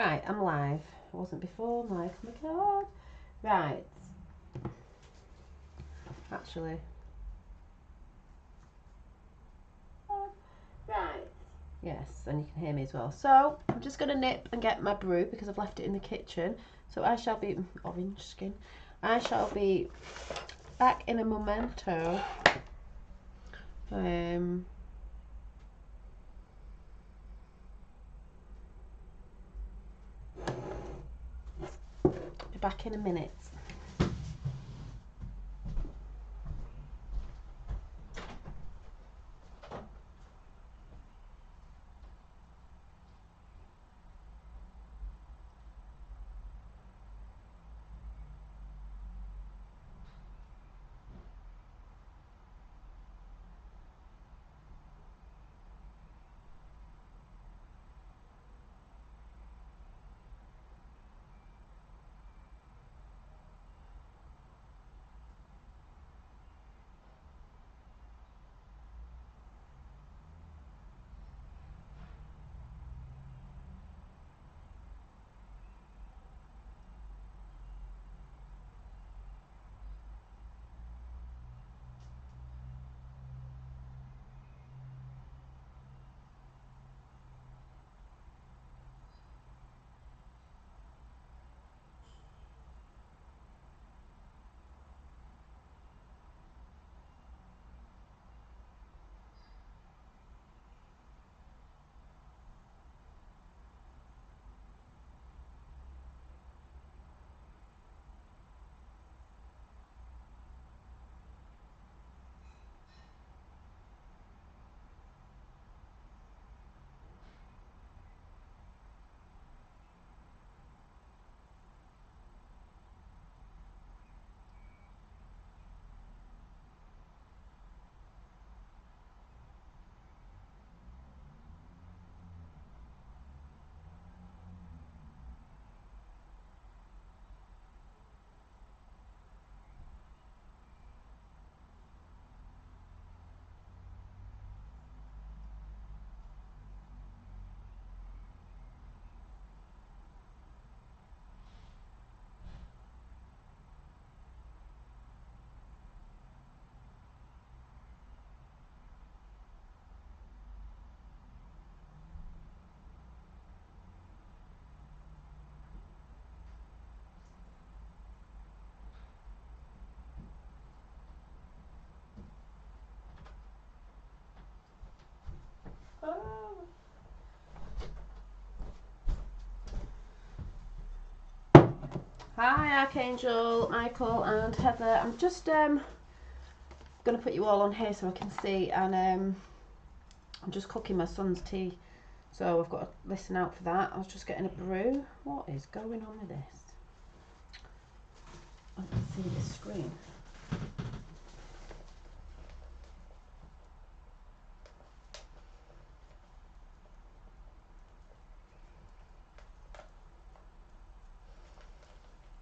Right, I'm live. I wasn't before. I'm live. Oh my god. Right. Actually. Right. Yes, and you can hear me as well. So, I'm just going to nip and get my brew because I've left it in the kitchen. So, I shall be... Orange skin. I shall be back in a momento. Be back in a minute. Hi Archangel, Michael and Heather. I'm just going to put you all on here so I can see, and I'm just cooking my son's tea, so I've got to listen out for that. I was just getting a brew. What is going on with this? I can see the screen.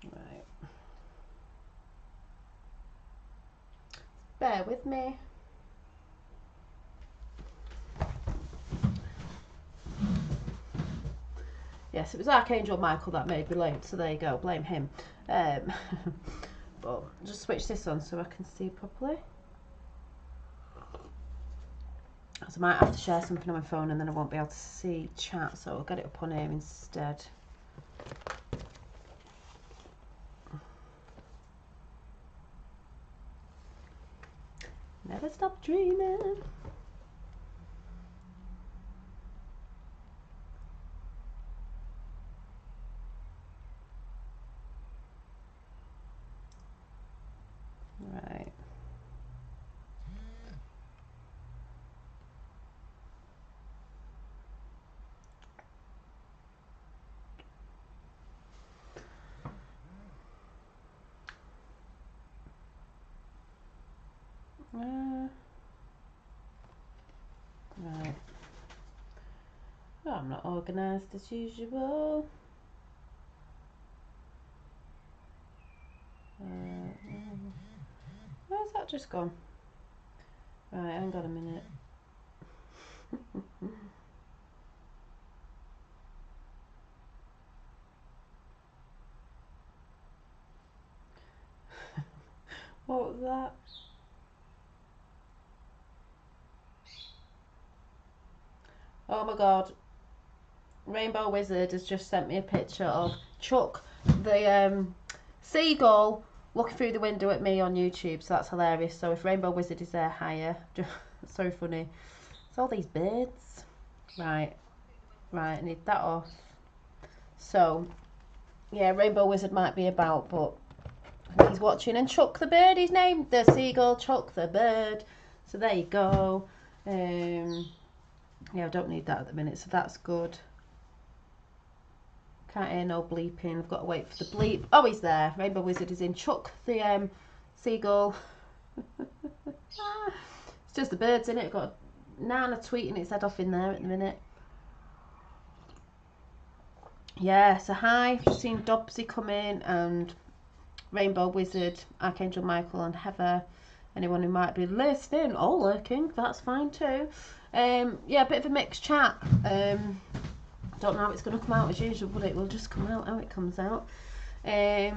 Right. Bear with me. Yes, it was Archangel Michael that made me late, so there you go, blame him. But just switch this on so I can see properly. So I might have to share something on my phone and then I won't be able to see chat, so I'll get it up on here instead. Never stop dreaming. Right. Right. Oh, I'm not organised as usual. Where's that just gone? Right, hang on a minute. What was that? Oh my god. Rainbow Wizard has just sent me a picture of Chuck, the seagull, looking through the window at me on YouTube, so that's hilarious. So if Rainbow Wizard is there, higher. So funny. It's all these birds. Right, I need that off. So, yeah, Rainbow Wizard might be about, but he's watching. And Chuck the bird, he's named the seagull Chuck the bird. So there you go. Yeah, I don't need that at the minute, so that's good. Can't hear no bleeping. I've got to wait for the bleep. Oh, he's there. Rainbow Wizard is in. Chuck the seagull. It's just the birds in it. Got Nana tweeting its head off in there at the minute. Yeah, so hi. Just seen Dobbsy come in and Rainbow Wizard, Archangel Michael and Heather. Anyone who might be listening or lurking, that's fine too. Yeah, a bit of a mixed chat. Don't know how it's going to come out as usual, but it will just come out how it comes out. Yeah,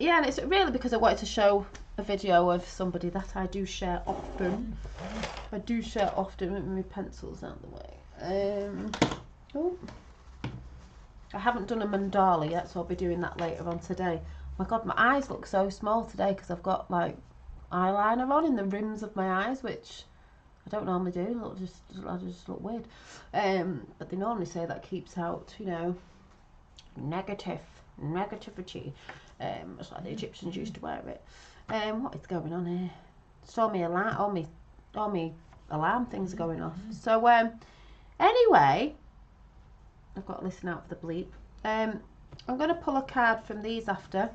and it's really because I wanted to show a video of somebody that I do share often. Let me move my pencils out of the way. Oh, I haven't done a mandala yet, so I'll be doing that later on today. Oh my god, my eyes look so small today because I've got like eyeliner on in the rims of my eyes, which I don't normally do. I just look weird. But they normally say that keeps out, you know, negativity. It's like the Egyptians used to wear it. What is going on here? It's all me alarm things are going off. So anyway, I've got to listen out for the bleep. I'm going to pull a card from these after.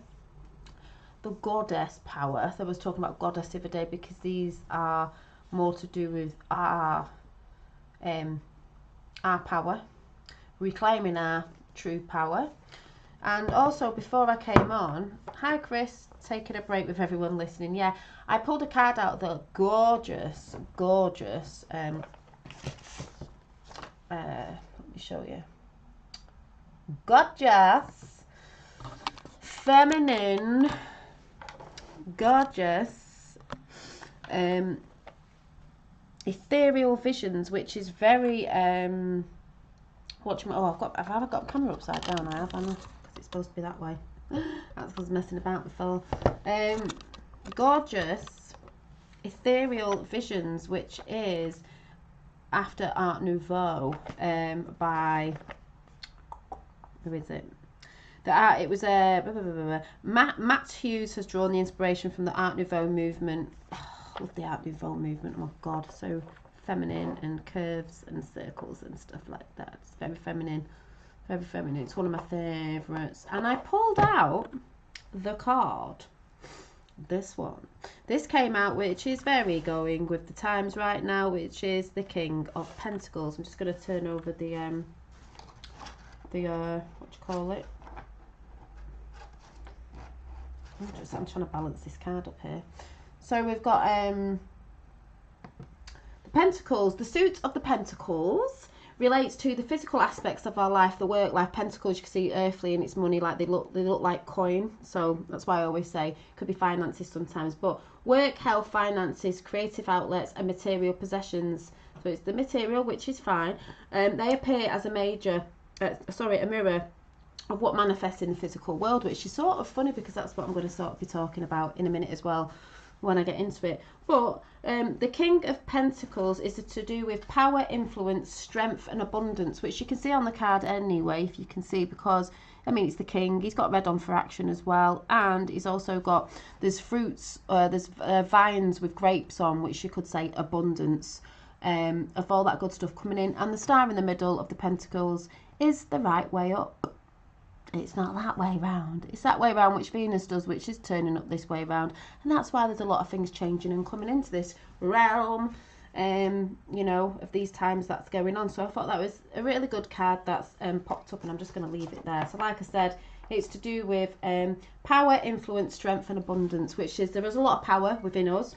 The Goddess Power. So I was talking about Goddess the other day because these are more to do with our power, reclaiming our true power. And also, before I came on, hi Chris, taking a break with everyone listening. Yeah, I pulled a card out of the gorgeous, let me show you, gorgeous, feminine, gorgeous, ethereal visions, which is very have I got a camera upside down? I have, because it's supposed to be that way. That's what I was messing about before. Gorgeous ethereal visions, which is after Art Nouveau, by who is it? It was Matt Hughes has drawn the inspiration from the Art Nouveau movement. Love the Art Nouveau movement. Oh my god, so feminine and curves and circles and stuff like that. It's very feminine, very feminine. It's one of my favourites. And I pulled out the card, this one. This came out, which is very going with the times right now, which is the King of Pentacles. I'm just going to turn over the what do you call it? I'm trying to balance this card up here. So we've got the Pentacles. The suit of the Pentacles relates to the physical aspects of our life, the work life. Pentacles, you can see earthly and it's money, like they look like coin. So that's why I always say could be finances sometimes, but work, health, finances, creative outlets and material possessions. So it's the material, which is fine. They appear as a mirror of what manifests in the physical world, which is sort of funny because that's what I'm going to sort of be talking about in a minute as well when I get into it. But the King of Pentacles is to do with power, influence, strength and abundance, which you can see on the card anyway, if you can see, because I mean it's the king. He's got red on for action as well, and he's also got there's fruits, there's vines with grapes on, which you could say abundance of all that good stuff coming in. And the star in the middle of the Pentacles is the right way up. It's not that way round. It's that way round which Venus does, which is turning up this way round. And that's why there's a lot of things changing and coming into this realm, you know, of these times that's going on. So I thought that was a really good card that's popped up, and I'm just going to leave it there. So like I said, it's to do with power, influence, strength and abundance, which is there is a lot of power within us.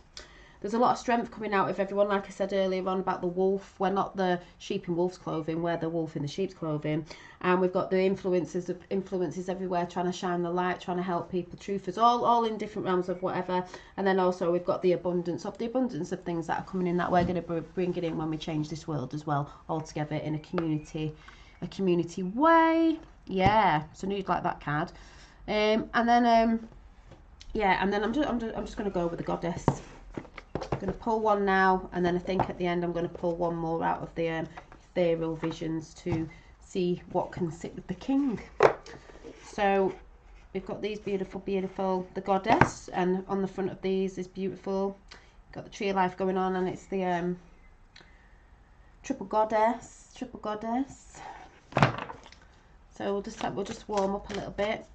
there's a lot of strength coming out of everyone. Like I said earlier on about the wolf, we're not the sheep in wolf's clothing, we're the wolf in the sheep's clothing. And we've got the influences everywhere trying to shine the light, trying to help people, truthers, all in different realms of whatever. And then also we've got the abundance of things that are coming in that we're going to bring it in when we change this world as well, all together in a community way. Yeah, so you'd like that card. And then yeah, and then I'm just going to go with the goddess. I'm going to pull one now, and then I think at the end I'm going to pull one more out of the ethereal visions to see what can sit with the king. So we've got these beautiful, the goddess, and on the front of these is beautiful. Got the tree of life going on, and it's the triple goddess. So we'll just warm up a little bit,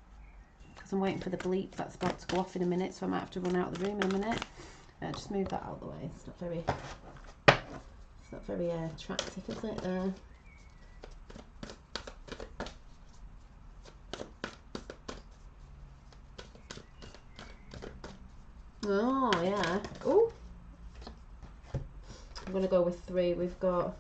because I'm waiting for the bleep that's about to go off in a minute, so I might have to run out of the room in a minute. Just move that out of the way. It's not very attractive, is it? Oh yeah. Oh, I'm gonna go with 3. We've got.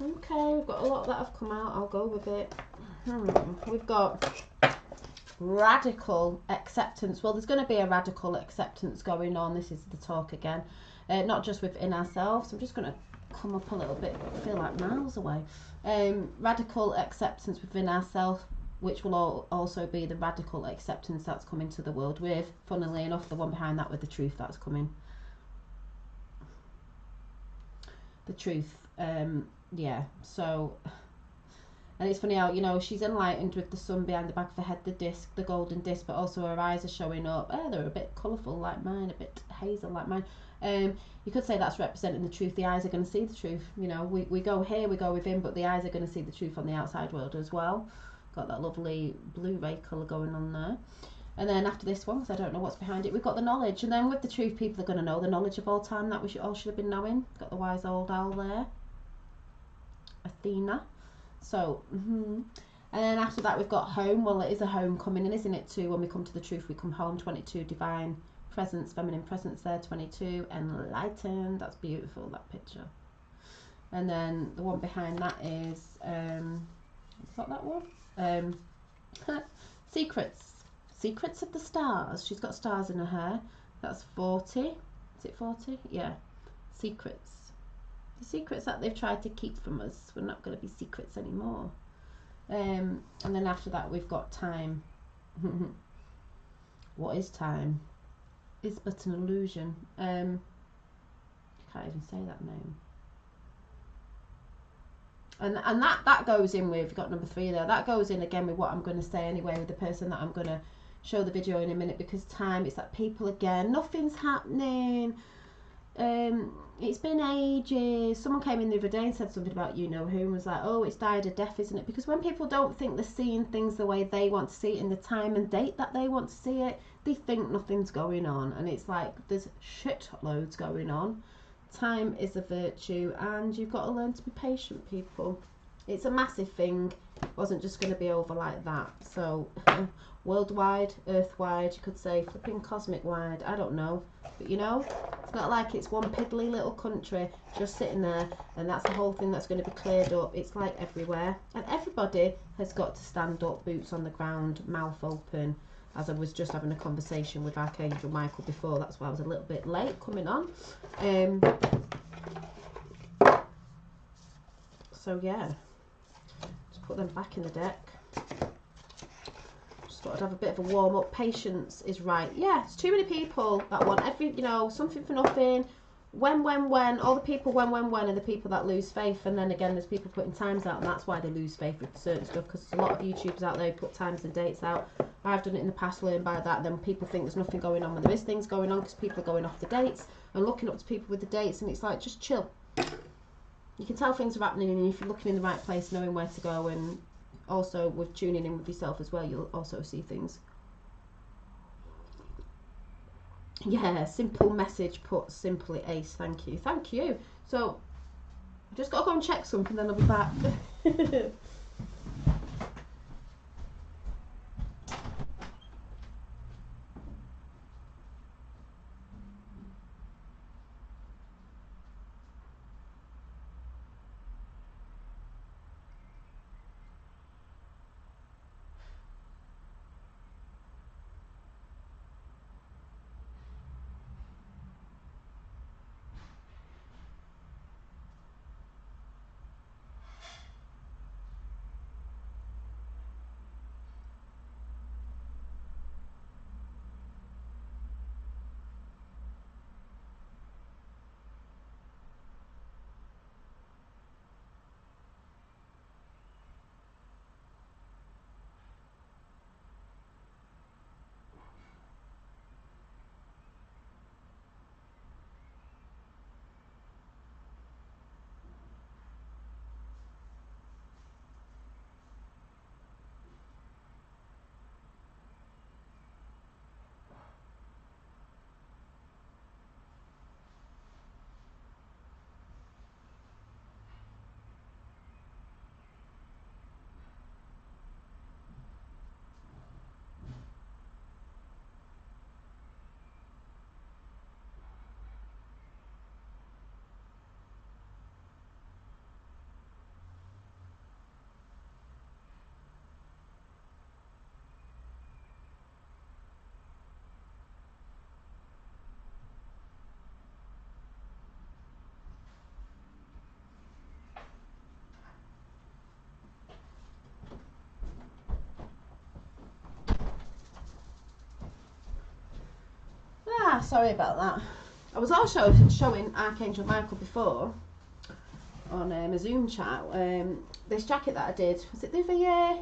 Okay, we've got a lot that have come out. I'll go with it. We've got radical acceptance. Well, there's going to be a radical acceptance going on. This is the talk again. Not just within ourselves. I'm just going to come up a little bit. I feel like miles away. Radical acceptance within ourselves, which will also be the radical acceptance that's coming to the world with, funnily enough, the one behind that with the truth that's coming. The truth. Yeah, so, and it's funny how, you know, she's enlightened with the sun behind the back of her head, the disc, the golden disc, but also her eyes are showing up. They're a bit colourful like mine, a bit hazel like mine. You could say that's representing the truth. The eyes are going to see the truth. You know, we go here, we go within, but the eyes are going to see the truth on the outside world as well. Got that lovely blue-ray colour going on there. And then after this one, because I don't know what's behind it, we've got the knowledge. And then with the truth, people are going to know the knowledge of all time that we all should have been knowing. Got the wise old owl there. Athena. So, and then after that we've got home. Well, it is a home coming in, isn't it, too? When we come to the truth, we come home. 22, divine presence, feminine presence there. 22, enlightened. That's beautiful, that picture. And then the one behind that is, what's that one? Secrets of the stars. She's got stars in her hair. That's 40. Is it 40? Yeah. Secrets. The secrets that they've tried to keep from us, we're not going to be secrets anymore. And then after that we've got time. What is time? It's but an illusion. I can't even say that name. And that goes in with, you've got number 3 there, that goes in again with what I'm going to say anyway with the person that I'm going to show the video in a minute, because time, it's like people again, nothing's happening. It's been ages. Someone came in the other day and said something about you know who, and was like, oh, it's died a death, isn't it? Because when people don't think they're seeing things the way they want to see it in the time and date that they want to see it, they think nothing's going on, and it's like there's shit loads going on. Time is a virtue, and you've got to learn to be patient, people. It's a massive thing. It wasn't just going to be over like that. So worldwide, earthwide, you could say flipping cosmic wide, I don't know, but you know, it's not like it's one piddly little country just sitting there and that's the whole thing that's going to be cleared up. It's like everywhere, and everybody has got to stand up, boots on the ground, mouth open. As I was just having a conversation with Archangel Michael before, that's why I was a little bit late coming on. So yeah, just put them back in the deck. Just thought I'd have a bit of a warm up. Patience is right. Yeah, it's too many people that want you know, something for nothing. When, all the people when are the people that lose faith. And then again, there's people putting times out, and that's why they lose faith with certain stuff, because there's a lot of YouTubers out there who put times and dates out. I've done it in the past, learned by that. Then people think there's nothing going on when there is things going on, because people are going off the dates and looking up to people with the dates, and it's like, just chill. You can tell things are happening, and if you're looking in the right place, knowing where to go, and also with tuning in with yourself as well, you'll also see things. Yeah, simple message put simply, Ace. Thank you. So I've just got to go and check something, then I'll be back. Sorry about that. I was also showing Archangel Michael before on a Zoom chat. This jacket that I did, was it the other year?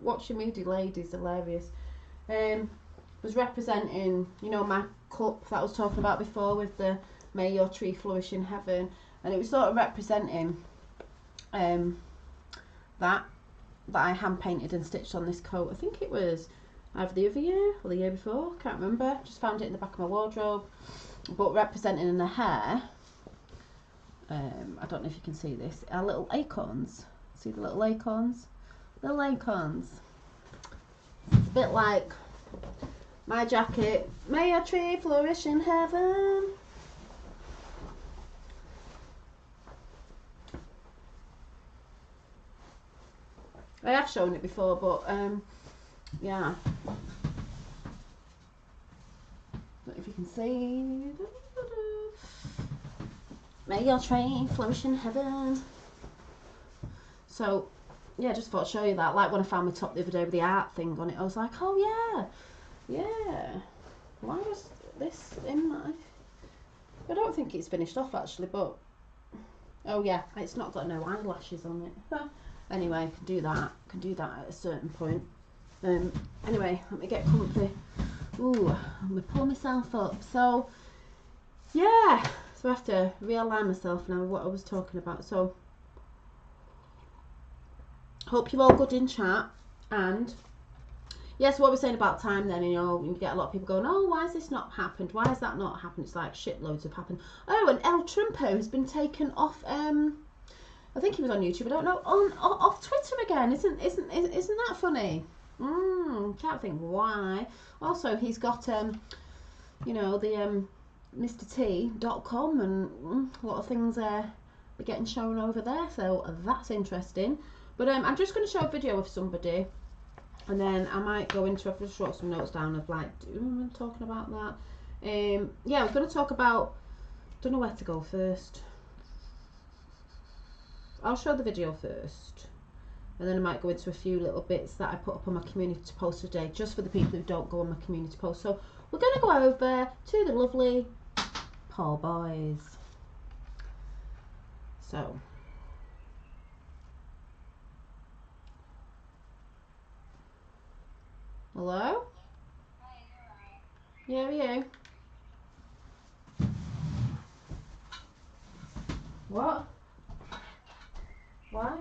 Watching Moody Ladies, hilarious. Was representing, you know, my cup that I was talking about before with the May Your Tree Flourish in Heaven, and it was sort of representing that I hand painted and stitched on this coat. I think it was either the other year or the year before, can't remember. Just found it in the back of my wardrobe. But representing in the hair, I don't know if you can see this, are little acorns. See the little acorns? Little acorns. It's a bit like my jacket. May your tree flourish in heaven. I have shown it before, but yeah. But if you can see, may your tree flourish in heaven. So yeah, just thought I'd show you that. Like when I found my top the other day with the art thing on it, I was like, oh yeah. Why was this in my? I don't think it's finished off actually, but oh yeah, it's not got no eyelashes on it. Anyway, I can do that at a certain point. Anyway, let me get comfy. Ooh, let me pull myself up. So yeah, so I have to realign myself now with what I was talking about. So hope you're all good in chat. And yes, what we're saying about time then, you know, you get a lot of people going, oh, why has this not happened? Why has that not happened? It's like shitloads have happened. Oh, and El Trumpo has been taken off, I think he was on YouTube, I don't know, off Twitter again. Isn't that funny? Can't think why. Also, he's got, you know, the MrT.com and a lot of things are getting shown over there, so that's interesting. But I'm just going to show a video of somebody, and then I might go into, I've just wrote some notes down of like, I'm talking about that. Yeah, I was going to talk about, don't know where to go first. I'll show the video first, and then I might go into a few little bits that I put up on my community post today, just for the people who don't go on my community post. So we're going to go over to the lovely Paul Boys. So hello? Yeah, are you? What? Why?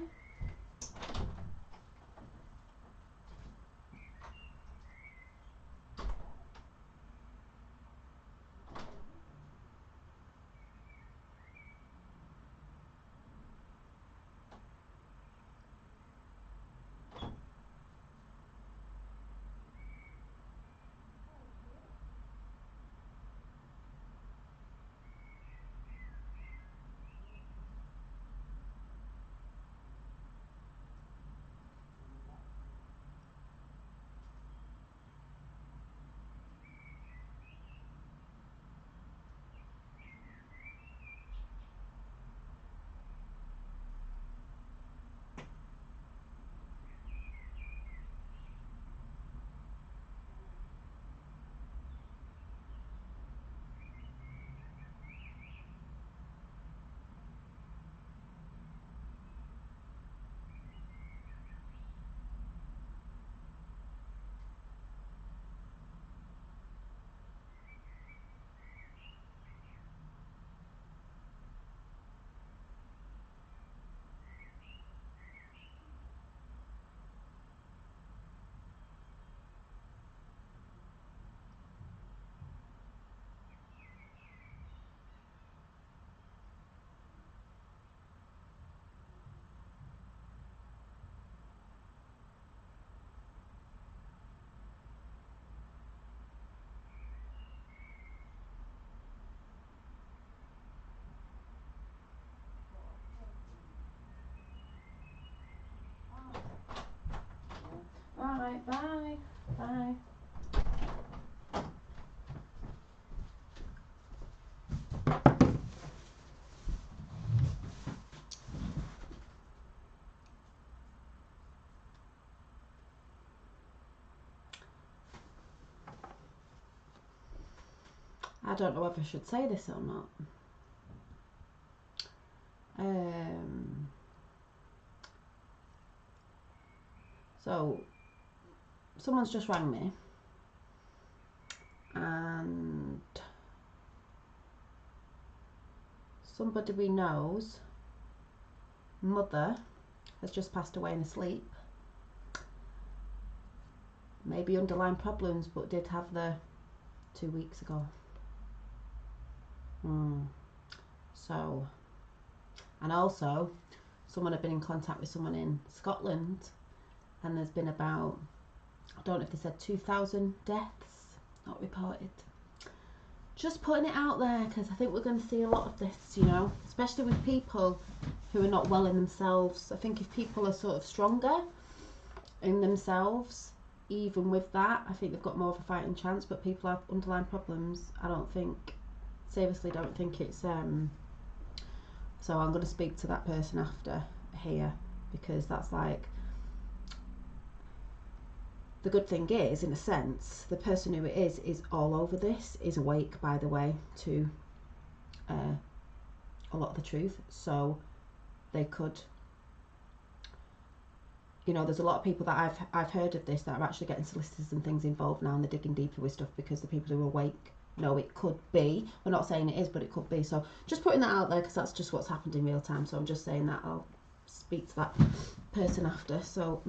Bye. I don't know if I should say this or not. So someone's just rang me and somebody we know's mother has just passed away in her sleep. Maybe underlying problems, but did have the 2 weeks ago. So, and also someone had been in contact with someone in Scotland, and there's been about, I don't know if they said 2,000 deaths not reported. Just putting it out there, because I think we're going to see a lot of this, you know, especially with people who are not well in themselves. I think if people are sort of stronger in themselves, even with that, I think they've got more of a fighting chance. But people have underlying problems, I don't think, seriously don't think it's so I'm going to speak to that person after here, because that's like, the good thing is, in a sense, the person who it is all over this, is awake, by the way, to a lot of the truth. So they could, you know, there's a lot of people that I've heard of this that are actually getting solicitors and things involved now, and they're digging deeper with stuff because the people who are awake know it could be. We're not saying it is, but it could be. So just putting that out there, because that's just what's happened in real time. So I'm just saying that I'll speak to that person after. So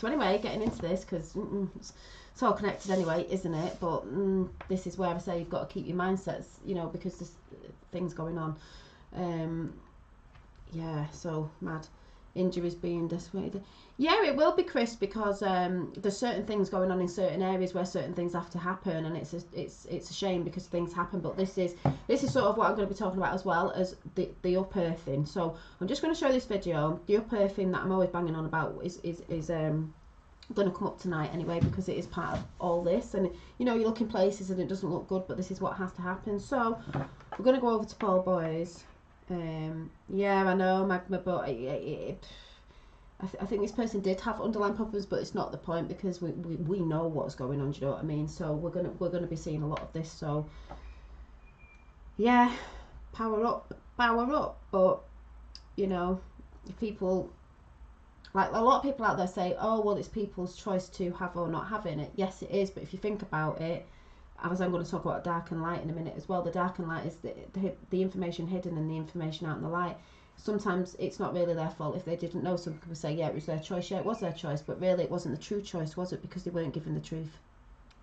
so anyway, getting into this, because it's all connected anyway, isn't it? But this is where I say you've got to keep your mindsets, you know, because there's things going on. Yeah, so mad. Injuries being dissuaded. Yeah, it will be, Chris, because there's certain things going on in certain areas where certain things have to happen, and it's a shame because things happen. But this is sort of what I'm going to be talking about, as well as the up earthing. So I'm just going to show this video. The up earthing that I'm always banging on about is going to come up tonight anyway, because it is part of all this. And you know, you look in places and it doesn't look good, but this is what has to happen. So we're going to go over to Paul Boys. Yeah, I know, Magma, but I think this person did have underlying problems, but it's not the point, because we know what's going on. Do you know what I mean? So we're gonna be seeing a lot of this. So yeah, power up. But you know, if people, like a lot of people out there say, oh well, it's people's choice to have or not having it. Yes, it is. But if you think about it, as I'm going to talk about dark and light in a minute as well, the dark and light is the information hidden and the information out in the light. Sometimes it's not really their fault if they didn't know. Some people say, yeah, it was their choice. Yeah, it was their choice, but really it wasn't the true choice, was it? Because they weren't given the truth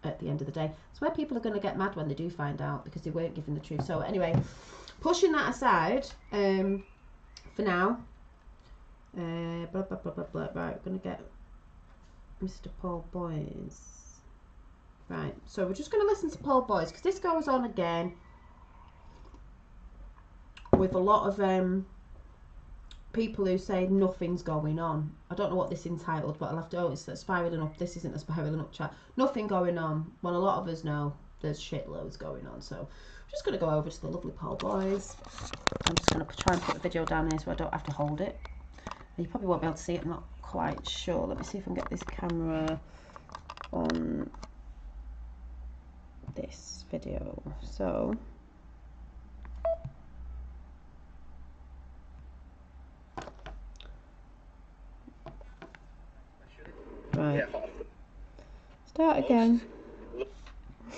at the end of the day. It's where people are going to get mad when they do find out, because they weren't given the truth. So anyway, pushing that aside for now, right, we're going to get Mr. Paul Boys. Right, so we're just going to listen to Paul Boys, because this goes on again with a lot of people who say nothing's going on. I don't know what this is entitled, but I'll have to, oh, it's spiraling up. This isn't a spiraling up chat. Nothing going on. Well, a lot of us know there's shitloads going on. So I'm just going to go over to the lovely Paul Boys. I'm just going to try and put the video down here so I don't have to hold it. You probably won't be able to see it, I'm not quite sure. Let me see if I can get this camera on this video. So right, start again.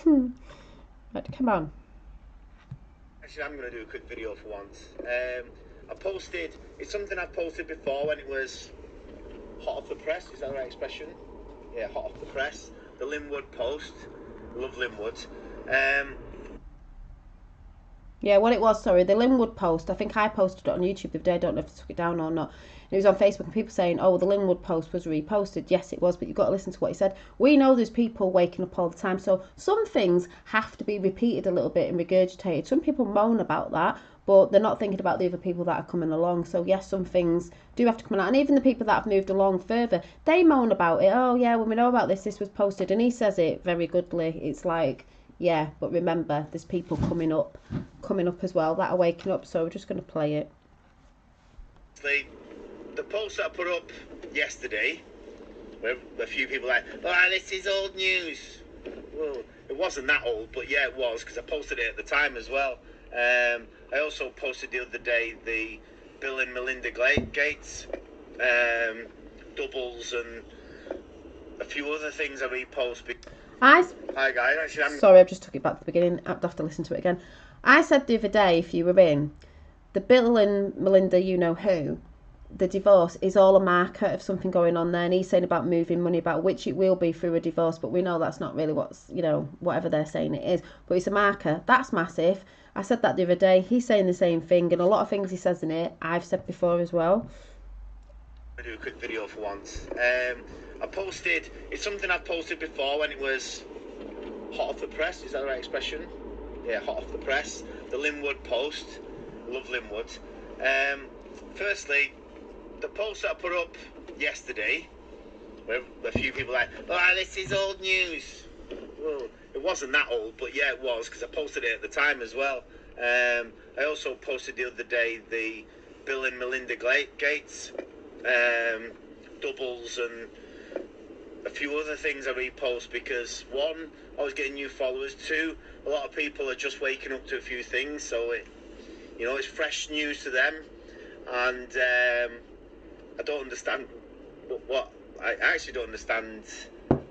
Right, come on. Actually, I'm going to do a quick video for once. I posted, it's something I've posted before when it was hot off the press, is that the right expression? Yeah, hot off the press. The Linwood Post. Love Linwood. Yeah, well, it was, sorry, the Linwood Post. I think I posted it on YouTube the other day. I don't know if I took it down or not. And it was on Facebook, and people saying, oh, the Linwood Post was reposted. Yes, it was, but you've got to listen to what he said. We know there's people waking up all the time, so some things have to be repeated a little bit and regurgitated. Some people moan about that, but they're not thinking about the other people that are coming along. So yes, some things do have to come out, and even the people that have moved along further, they moan about it. Oh yeah, when we know about this was posted, and he says it very goodly. It's like, yeah, but remember, there's people coming up as well that are waking up. So we're just going to play it. The post that I put up yesterday, where a few people were like, oh, this is old news. Well, it wasn't that old, but yeah, it was, because I posted it at the time as well. I also posted the other day the Bill and Melinda Gates doubles and a few other things I repost. Hi guys, actually, sorry, I just took it back to the beginning. I'd have to listen to it again. I said the other day, if you were in, the Bill and Melinda, you know who, the divorce is all a marker of something going on there, and he's saying about moving money about, which it will be through a divorce, but we know that's not really what's, you know, whatever they're saying it is, but it's a marker. That's massive. I said that the other day. He's saying the same thing, and a lot of things he says in it I've said before as well. I'll do a quick video for once. I posted, it's something I've posted before when it was hot off the press, is that the right expression? Yeah, hot off the press. The Linwood post. Love Linwood. Firstly, the post that I put up yesterday, where a few people were like, oh, this is old news. Well, it wasn't that old, but yeah, it was, because I posted it at the time as well. I also posted the other day the Bill and Melinda Gates doubles and a few other things I repost, because one, I was getting new followers. Two, a lot of people are just waking up to a few things, so it, you know, it's fresh news to them. And I don't understand I actually don't understand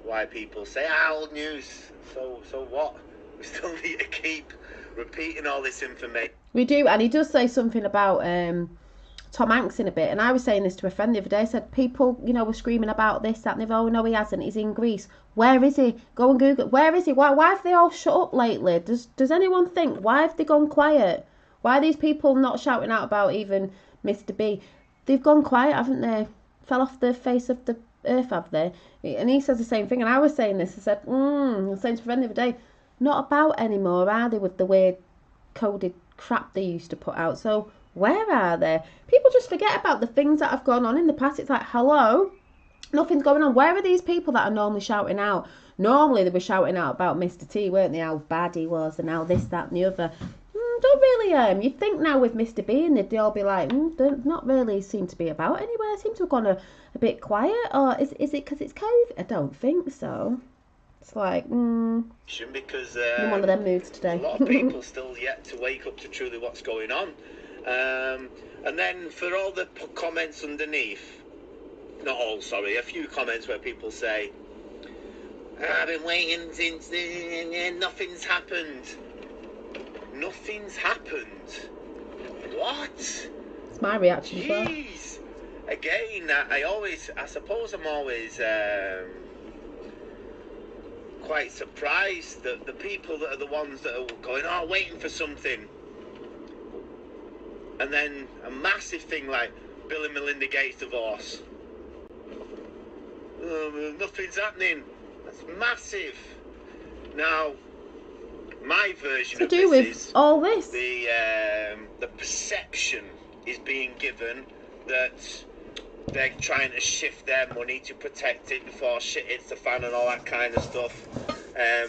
why people say old news. So what? We still need to keep repeating all this information. We do, and he does say something about Tom Hanks in a bit, and I was saying this to a friend the other day. I said, people, you know, were screaming about this, that, and the other. Oh no, he hasn't. He's in Greece. Where is he? Go and Google. Where is he? Why have they all shut up lately? Does anyone think, why have they gone quiet? Why are these people not shouting out about even Mr. B? They've gone quiet, haven't they? Fell off the face of the earth, have they? And he says the same thing, and I was saying this. I said, I was saying to a friend the other day, not about anymore, are they, with the weird coded crap they used to put out? So where are they? People just forget about the things that have gone on in the past. It's like, hello, nothing's going on. Where are these people that are normally shouting out? Normally they were shouting out about Mr. T, weren't they? How bad he was, and how this, that, and the other. Don't really, you'd think now with Mr. B, and they'd all be like, don't not really seem to be about anywhere. Seem to have gone a bit quiet. Or is it because it's COVID? I don't think so. It's like, because in one of them moods today. A lot of people still yet to wake up to truly what's going on. And then for all the comments underneath, not all, sorry, a few comments where people say, I've been waiting since nothing's happened. Nothing's happened. What? It's my reaction as well. Jeez. Again, I suppose I'm always quite surprised that the people that are the ones that are going, waiting for something. And then a massive thing like Bill and Melinda Gates divorce. Nothing's happening. That's massive. Now, my version of this is all this. The perception is being given that they're trying to shift their money to protect it before shit hits the fan and all that kind of stuff.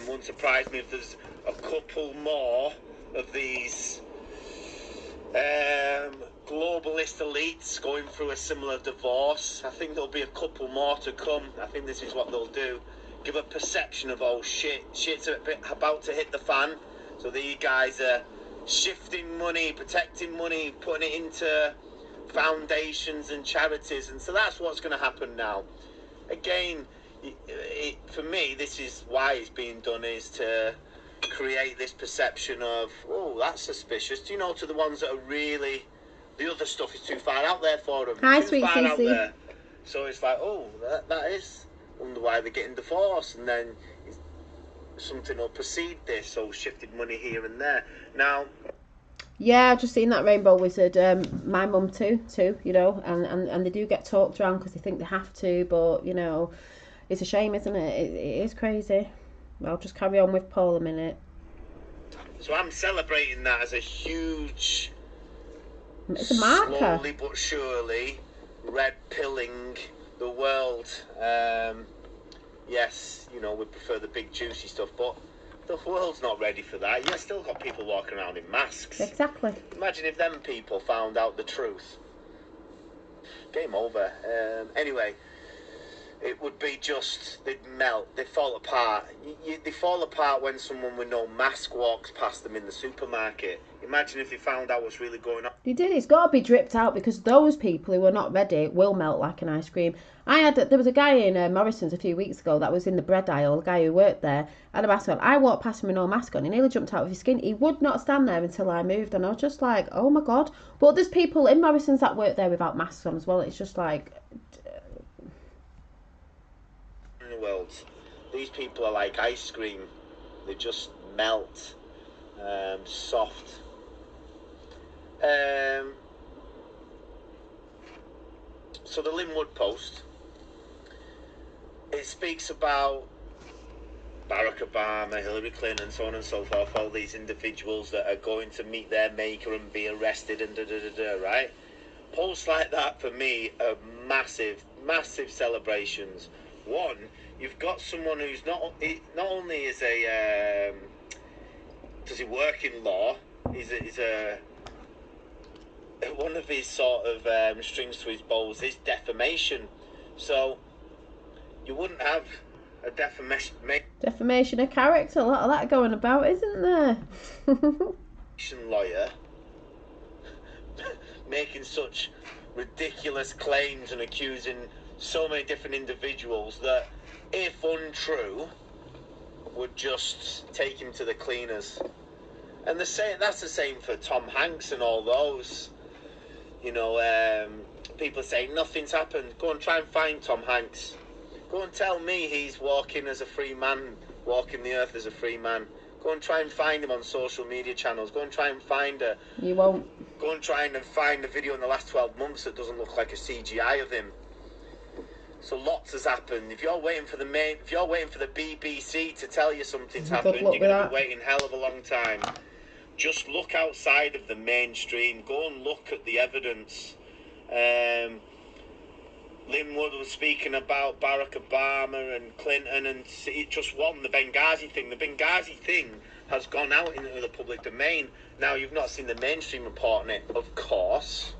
Wouldn't surprise me if there's a couple more of these globalist elites going through a similar divorce. I think there'll be a couple more to come. I think this is what they'll do. Give a perception of, oh shit's about to hit the fan. So these guys are shifting money, protecting money, putting it into foundations and charities. And so that's what's going to happen now. Again, for me, this is why it's being done, is to create this perception of, oh, that's suspicious. You know, to the ones that are really, the other stuff is too far out there for them. Hi, too sweet far out Cece. there. So it's like, oh, that is, wonder why they're getting divorced, and then something will precede this, so shifted money here and there. Now, yeah, I've just seen that Rainbow Wizard. My mum too, you know, and they do get talked around because they think they have to, but, you know, it's a shame, isn't it? It is crazy. I'll just carry on with Paul a minute. So I'm celebrating that as a huge It's a marker. Slowly but surely, red pilling the world. Yes, you know, we prefer the big juicy stuff, but the world's not ready for that. You've still got people walking around in masks. Exactly. Imagine if them people found out the truth. Game over. Anyway, it would be just, they'd melt, they'd fall apart. They fall apart when someone with no mask walks past them in the supermarket. Imagine if they found out what's really going on. You did. It's got to be dripped out, because those people who are not ready will melt like an ice cream. There was a guy in Morrison's a few weeks ago that was in the bread aisle, a guy who worked there, had a mask on. I walked past him with no mask on. He nearly jumped out of his skin. He would not stand there until I moved, and I was just like, oh my God. But there's people in Morrison's that work there without masks on as well. It's just like... In the world, these people are like ice cream. They just melt. Soft. So the Linwood Post, it speaks about Barack Obama, Hillary Clinton, so on and so forth, all these individuals that are going to meet their maker and be arrested and right? Posts like that for me are massive, massive celebrations. One, you've got someone who's not only is does he work in law, he's a one of his sort of strings to his bows is defamation. So you wouldn't have a defamation of character, a lot of that going about, isn't there? Lawyer making such ridiculous claims and accusing so many different individuals that, if untrue, would just take him to the cleaners. And that's the same for Tom Hanks and all those. You know, people say nothing's happened. Go and try and find Tom Hanks. Go and tell me he's walking as a free man, walking the earth as a free man. Go and try and find him on social media channels. Go and try and find a... You won't. Go and try and find a video in the last 12 months that doesn't look like a CGI of him. So lots has happened. If you're waiting for the BBC to tell you something's happened, you're going to be waiting a hell of a long time. Just look outside of the mainstream. Go and look at the evidence. Linwood was speaking about Barack Obama and Clinton, and it just won the Benghazi thing. The Benghazi thing has gone out into the public domain. Now, you've not seen the mainstream reporting it, of course,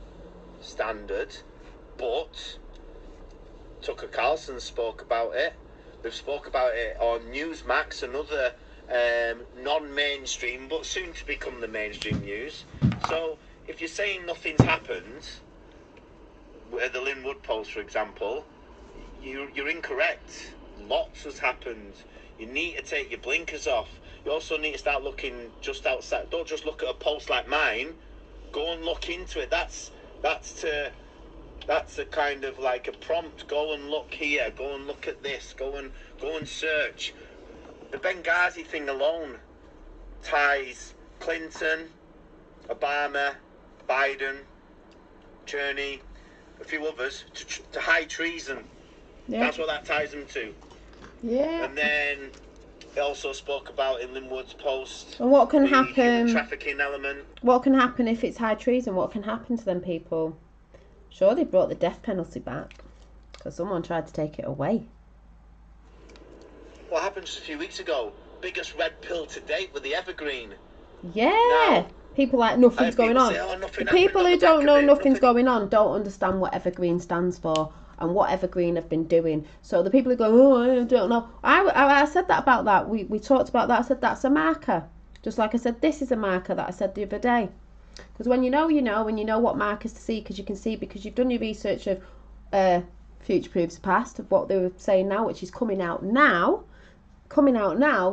standard, but Tucker Carlson spoke about it. They've spoke about it on Newsmax, another non-mainstream, but soon to become the mainstream news. So, if you're saying nothing's happened, the Linwood Post, for example, you're incorrect. Lots has happened. You need to take your blinkers off. You also need to start looking just outside. Don't just look at a post like mine. Go and look into it. That's a kind of like a prompt. Go and look here. Go and look at this. Go and search. The Benghazi thing alone ties Clinton, Obama, Biden, Cherney, a few others to high treason. Yeah. That's what that ties them to. Yeah. And then it also spoke about in Linwood's Post. And what can happen? Trafficking element. What can happen if it's high treason? What can happen to them people? Sure, they brought the death penalty back because someone tried to take it away. What happened just a few weeks ago? Biggest red pill to date with the Evergreen. Yeah. Now, people like nothing's going on. The people who don't know nothing's going on don't understand what Evergreen stands for and what Evergreen have been doing. So the people who go, oh, I don't know. I said that about that. We talked about that. I said that's a marker. Just like I said, this is a marker that I said the other day. Because when you know, and you know what markers to see, because you can see, because you've done your research of future proofs past, of what they were saying now, which is coming out now,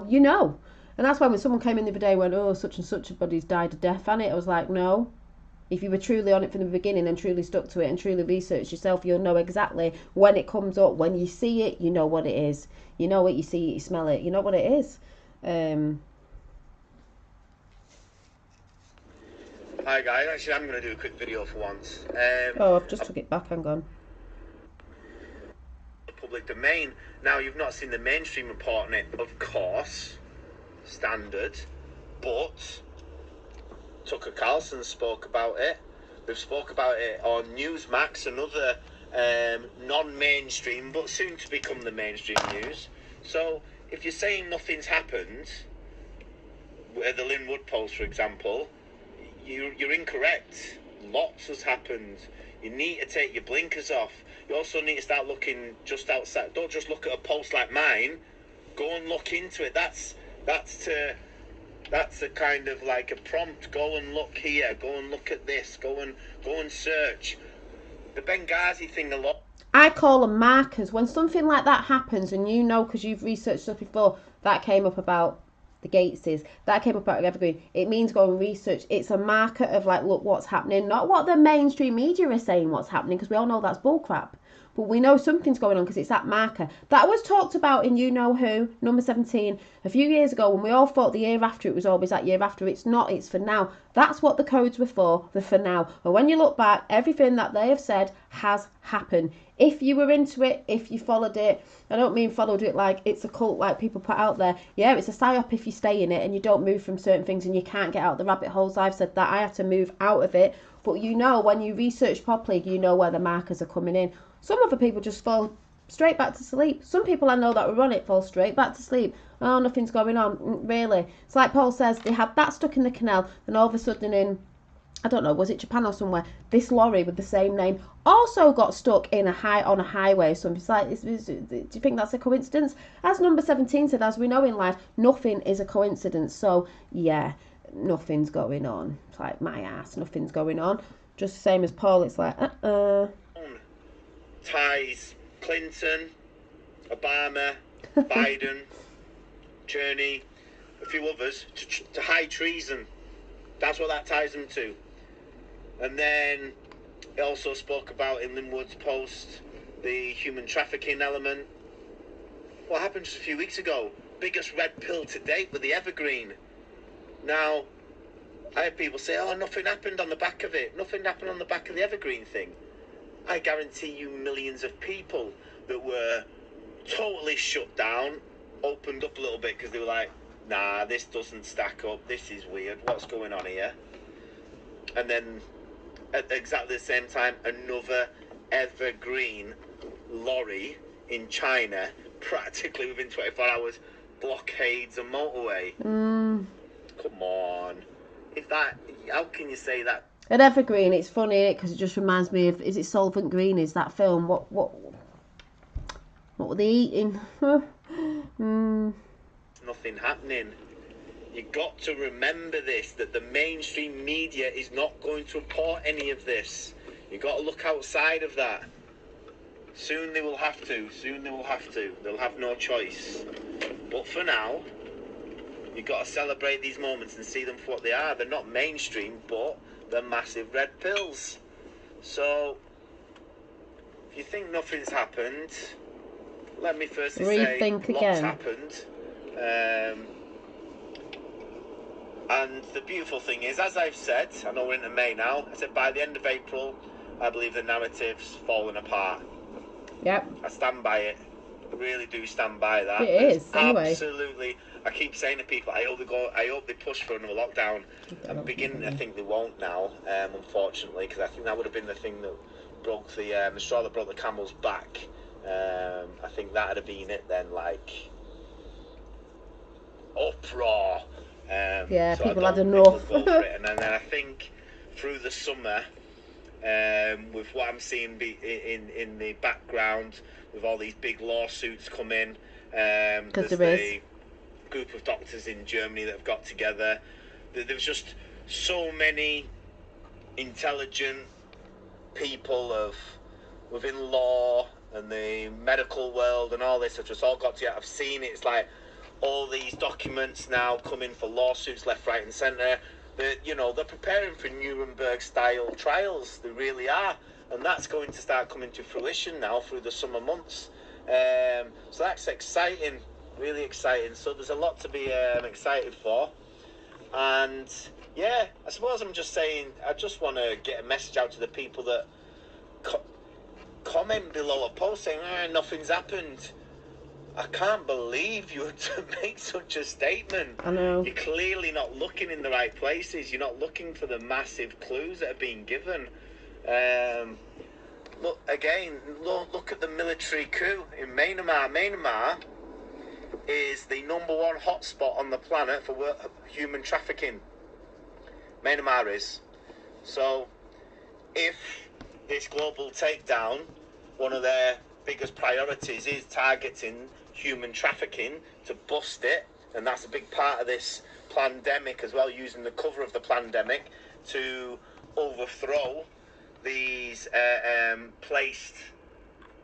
you know. And that's why when someone came in the other day and went, oh, such and such a body's died of death on it, I was like, no. If you were truly on it from the beginning and truly stuck to it and truly researched yourself, you'll know exactly when it comes up. When you see it, you know what it is. You know it, you see it, you smell it, you know what it is. Hi guys, actually I'm going to do a quick video for once. I've just took it back, hang on. Public domain. Now, you've not seen the mainstream reporting it, of course, standard, but Tucker Carlson spoke about it. We've spoke about it on Newsmax, another non-mainstream, but soon to become the mainstream news. So if you're saying nothing's happened, with the Linwood Post, for example, you're incorrect. Lots has happened. You need to take your blinkers off. You also need to start looking just outside. Don't just look at a post like mine. Go and look into it. That's a kind of like a prompt. Go and look here. Go and look at this. Go and search. The Benghazi thing a lot. I call them markers. When something like that happens, and you know, because you've researched stuff before, that came up about the Gateses, that came up about Evergreen. It means go and research. It's a marker of like, look what's happening, not what the mainstream media is saying what's happening, because we all know that's bullcrap. But we know something's going on because it's that marker. That was talked about in You Know Who, number 17, a few years ago when we all thought the year after it was always that year after. It's not, it's for now. That's what the codes were for, the for now. And when you look back, everything that they have said has happened. If you were into it, if you followed it, I don't mean followed it like it's a cult like people put out there. Yeah, it's a psyop if you stay in it and you don't move from certain things and you can't get out the rabbit holes. I've said that. I had to move out of it. But you know, when you research properly, you know where the markers are coming in. Some other people just fall straight back to sleep. Some people I know that were on it fall straight back to sleep. Oh, nothing's going on. Really. It's like Paul says, they had that stuck in the canal, and all of a sudden in, I don't know, was it Japan or somewhere, this lorry with the same name also got stuck in on a highway or something. It's like, do you think that's a coincidence? As number 17 said, as we know in life, nothing is a coincidence. So, yeah, nothing's going on. It's like, my ass, nothing's going on. Just the same as Paul, it's like, Ties Clinton, Obama, Biden, Cherney, a few others, to high treason. That's what that ties them to. And then it also spoke about in Linwood's post the human trafficking element. What happened just a few weeks ago? Biggest red pill to date with the Evergreen. Now, I had people say, oh, nothing happened on the back of it. Nothing happened on the back of the Evergreen thing. I guarantee you millions of people that were totally shut down opened up a little bit because they were like, nah, this doesn't stack up. This is weird. What's going on here? And then at exactly the same time, another Evergreen lorry in China, practically within 24 hours, blockades a motorway. Come on. How can you say that? At Evergreen, it's funny because it just reminds me of, is it Solvent Green? Is that film? What were they eating? Nothing happening. You got to remember this, that the mainstream media is not going to report any of this. You got to look outside of that. Soon they will have to. They'll have no choice. But for now, you got to celebrate these moments and see them for what they are. They're not mainstream, but they're massive red pills. So, if you think nothing's happened, let me firstly say lots happened. And the beautiful thing is, as I've said, I know we're into May now, I said by the end of April, I believe the narrative's fallen apart. Yep. I stand by it. I really do stand by that. It is, anyway. Absolutely. I keep saying to people, I hope they push for another lockdown. I'm beginning to think they won't now, unfortunately, because I think that would have been the thing that broke the straw that broke the camel's back. I think that would have been it then, like, uproar. So people had And enough. then I think through the summer, with what I'm seeing in the background, with all these big lawsuits coming, there's a group of doctors in Germany that have got together. There's just so many intelligent people within law and the medical world and all this have just all got together. I've seen it. It's like all these documents now coming for lawsuits left, right and centre. They're preparing for Nuremberg-style trials. They really are. And that's going to start coming to fruition now through the summer months. So that's exciting, really exciting. So there's a lot to be excited for. And, yeah, I suppose I'm just saying, I just want to get a message out to the people that comment below a post saying, nothing's happened. I can't believe you would make such a statement. I know. You're clearly not looking in the right places. You're not looking for the massive clues that are being given. Look again. Look at the military coup in Myanmar. Myanmar is the #1 hotspot on the planet for human trafficking. Myanmar is. So, if this global takedown, one of their biggest priorities is targeting human trafficking to bust it, and that's a big part of this pandemic as well, using the cover of the pandemic to overthrow these placed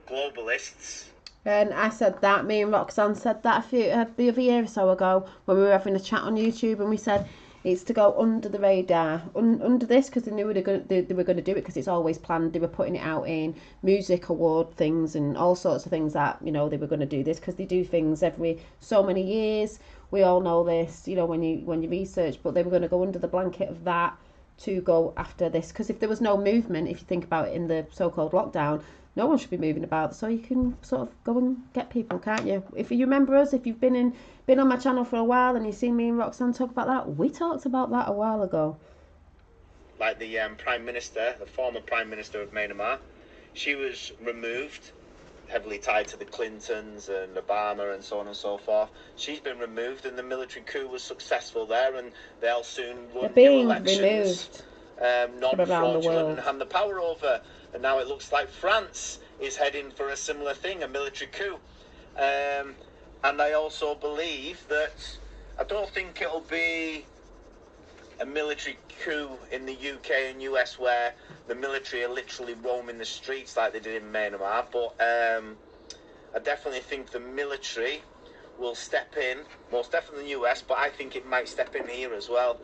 globalists. And I said that, me and Roxanne said that the other year or so ago when we were having a chat on YouTube, and we said it's to go under the radar, under this, because they knew they were going to do it, because it's always planned. They were putting it out in music award things and all sorts of things that, you know, they were going to do this, because they do things every so many years. We all know this, you know, when you research, but they were going to go under the blanket of that to go after this, because if there was no movement, if you think about it, in the so-called lockdown, no one should be moving about, so you can sort of go and get people, can't you? If you remember us, if you've been on my channel for a while and you've seen me and Roxanne talk about that, we talked about that a while ago. Like the Prime Minister, the former Prime Minister of Myanmar, she was removed, heavily tied to the Clintons and Obama and so on and so forth. She's been removed, and the military coup was successful there, and they'll soon run new elections, non-fraudulent, and hand the power over. And now it looks like France is heading for a similar thing, a military coup. And I also believe that, I don't think it'll be a military coup in the UK and US where the military are literally roaming the streets like they did in Myanmar, but I definitely think the military will step in, most definitely in the US, but I think it might step in here as well.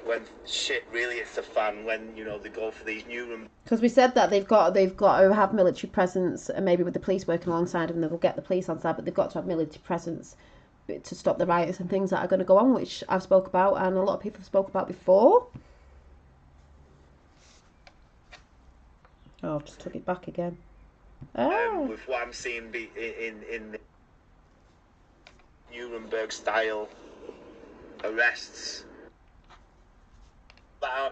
When shit really hits the fan, when, you know, they go for these new... Because we said that they've got to have military presence, and maybe with the police working alongside them, they'll get the police on side, but they've got to have military presence to stop the riots and things that are going to go on, which I've spoke about and a lot of people have spoke about before. Oh, I've just took it back again. With what I'm seeing in the Nuremberg style arrests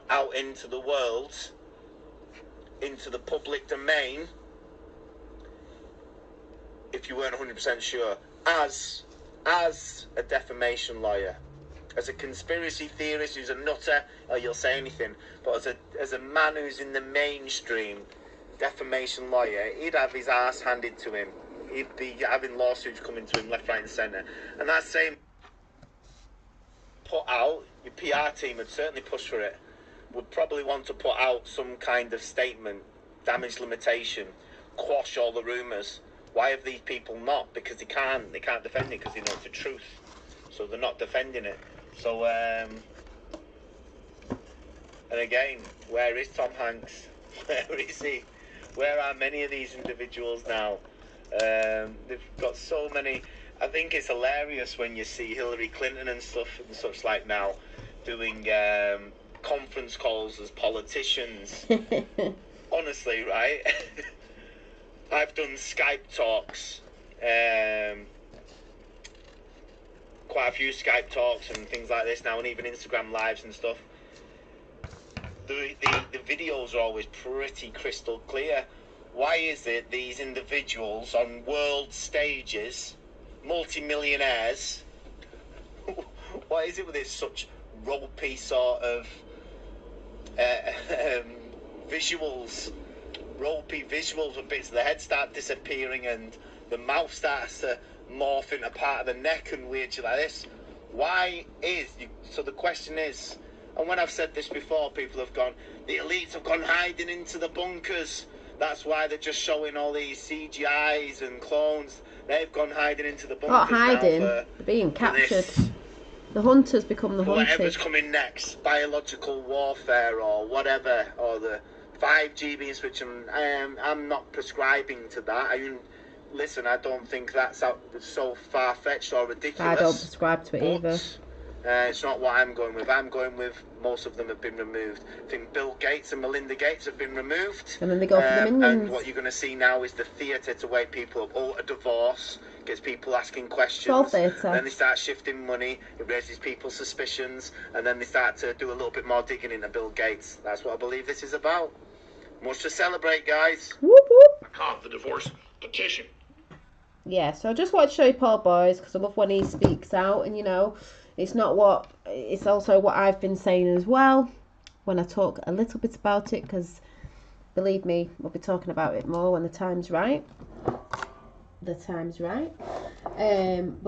out into the world, into the public domain, if you weren't 100% sure, as a defamation lawyer, as a conspiracy theorist who's a nutter, or you'll say anything, but as a man who's in the mainstream defamation lawyer, he'd have his arse handed to him. He'd be having lawsuits coming to him left, right and centre. And that same put out, your PR team would certainly push for it, would probably want to put out some kind of statement, damage limitation, quash all the rumours. Why have these people not? Because they can't defend it, because they know it's the truth. So they're not defending it. So, and again, where is Tom Hanks? Where is he? Where are many of these individuals now? They've got so many. I think it's hilarious when you see Hillary Clinton and stuff and such like now doing conference calls as politicians. Honestly, right? I've done Skype talks, quite a few Skype talks and things like this now, and even Instagram lives and stuff. The videos are always pretty crystal clear. Why is it these individuals on world stages, multi-millionaires, why is it with this such ropey sort of visuals, ropey visuals where bits of the head start disappearing and the mouth starts to morph into part of the neck and weird shit like this? Why is... So the question is, and when I've said this before, people have gone, the elites have gone hiding into the bunkers. That's why they're just showing all these CGIs and clones. They've gone hiding into the bunkers. Not hiding, they're being captured. The hunters become the hunted. Whatever's coming next, biological warfare or whatever, or the 5G being switched. I'm not prescribing to that. Listen, I don't think that's so far-fetched or ridiculous. I don't prescribe to it either. It's not what I'm going with. I'm going with most of them have been removed. I think Bill Gates and Melinda Gates have been removed. And then they go for the minions. And what you're going to see now is the theatre to wake people up. Oh, a divorce gets people asking questions. It's all theatre. Then they start shifting money. It raises people's suspicions. And then they start to do a little bit more digging into Bill Gates. That's what I believe this is about. Much to celebrate, guys. Whoop, whoop. I caught the divorce petition. Yeah, so I just want to show you Paul Boyes because I love when he speaks out, and you know, it's also what I've been saying as well when I talk a little bit about it, because believe me, we'll be talking about it more when the time's right. But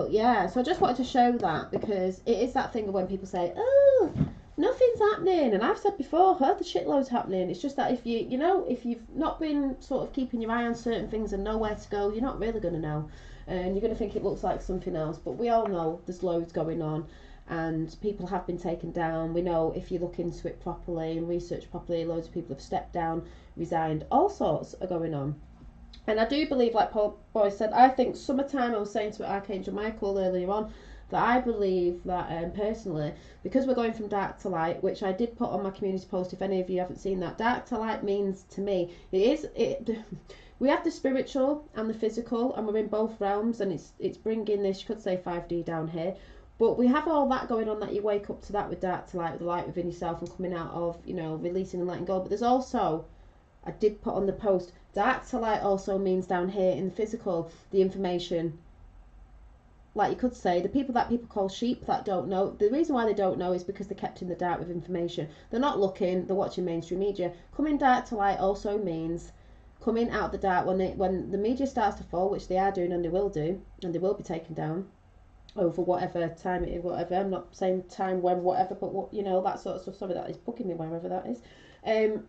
yeah, so I just wanted to show that, because it is that thing of when people say, oh, nothing's happening, and I've said before, heard the shitloads happening. It's just that if if you've not been sort of keeping your eye on certain things and know where to go, you're not really going to know, and you're going to think it looks like something else. But we all know there's loads going on, and people have been taken down. We know if you look into it properly and research properly, loads of people have stepped down, resigned, all sorts are going on. And I do believe, like Paul Boyes said, I think summertime, I was saying to Archangel Michael earlier on, that I believe that personally, because we're going from dark to light, which I did put on my community post, if any of you haven't seen that, dark to light means to me, we have the spiritual and the physical, and we're in both realms, and it's bringing this, you could say 5D down here, but we have all that going on, that you wake up to that with dark to light, with the light within yourself and coming out of, releasing and letting go. But there's also, I did put on the post, dark to light also means down here in the physical, the information. Like you could say, the people that people call sheep that don't know, the reason why they don't know is because they're kept in the dark with information. They're not looking, they're watching mainstream media. Coming dark to light also means coming out of the dark when the media starts to fall, which they are doing and they will do, and they will be taken down over whatever time it is, whatever. I'm not saying time, when, whatever, but what, that sort of stuff. Sorry, that is bugging me, wherever that is. And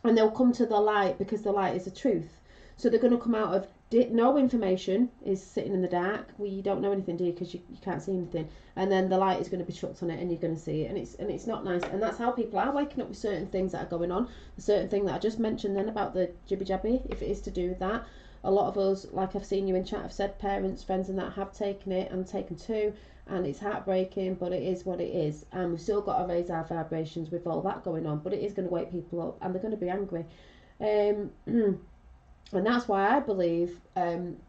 they'll come to the light because the light is the truth. So they're going to come out of no information is sitting in the dark. You don't know anything, do you? Because you can't see anything. And then the light is going to be chucked on it, and you're going to see it, and it's not nice. And that's how people are waking up with certain things that are going on. The certain thing that I just mentioned then about the jibby jabby, if it is to do with that. A lot of us, like I've seen you in chat, have said parents, friends, and that have taken it and taken two, and it's heartbreaking, but it is what it is. And we've still got to raise our vibrations with all that going on. But it is going to wake people up, and they're going to be angry. And that's why I believe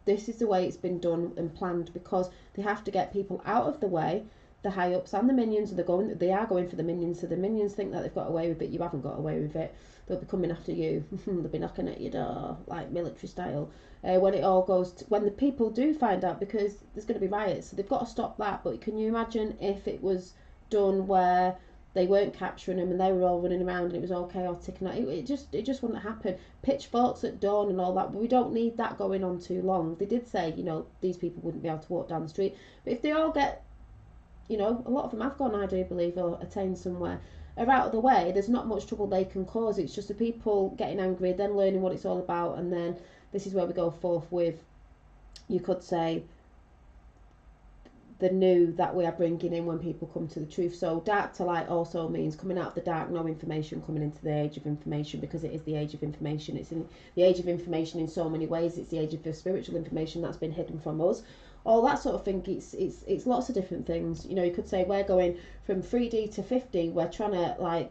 this is the way it's been done and planned, because they have to get people out of the way, the high ups and the minions, and they are going for the minions. So the minions think that they've got away with it. You haven't got away with it. They'll be coming after you. They'll be knocking at your door like military style. When it all goes, when the people do find out, because there's going to be riots, so they've got to stop that. But can you imagine if it was done where they weren't capturing them and they were all running around and it was all chaotic, and it just wouldn't happen. Pitchforks at dawn and all that, but we don't need that going on too long. They did say, these people wouldn't be able to walk down the street, but if they all get, a lot of them have gone, I do believe, or attained somewhere, are out of the way, there's not much trouble they can cause. It's just the people getting angry, then learning what it's all about, and then this is where we go forth with, you could say, the new that we are bringing in when people come to the truth. So dark to light also means coming out of the dark, no information, coming into the age of information, because it is the age of information. It's in the age of information in so many ways. It's the age of the spiritual information that's been hidden from us, all that sort of thing. It's lots of different things. You could say we're going from 3D to 5D. We're trying to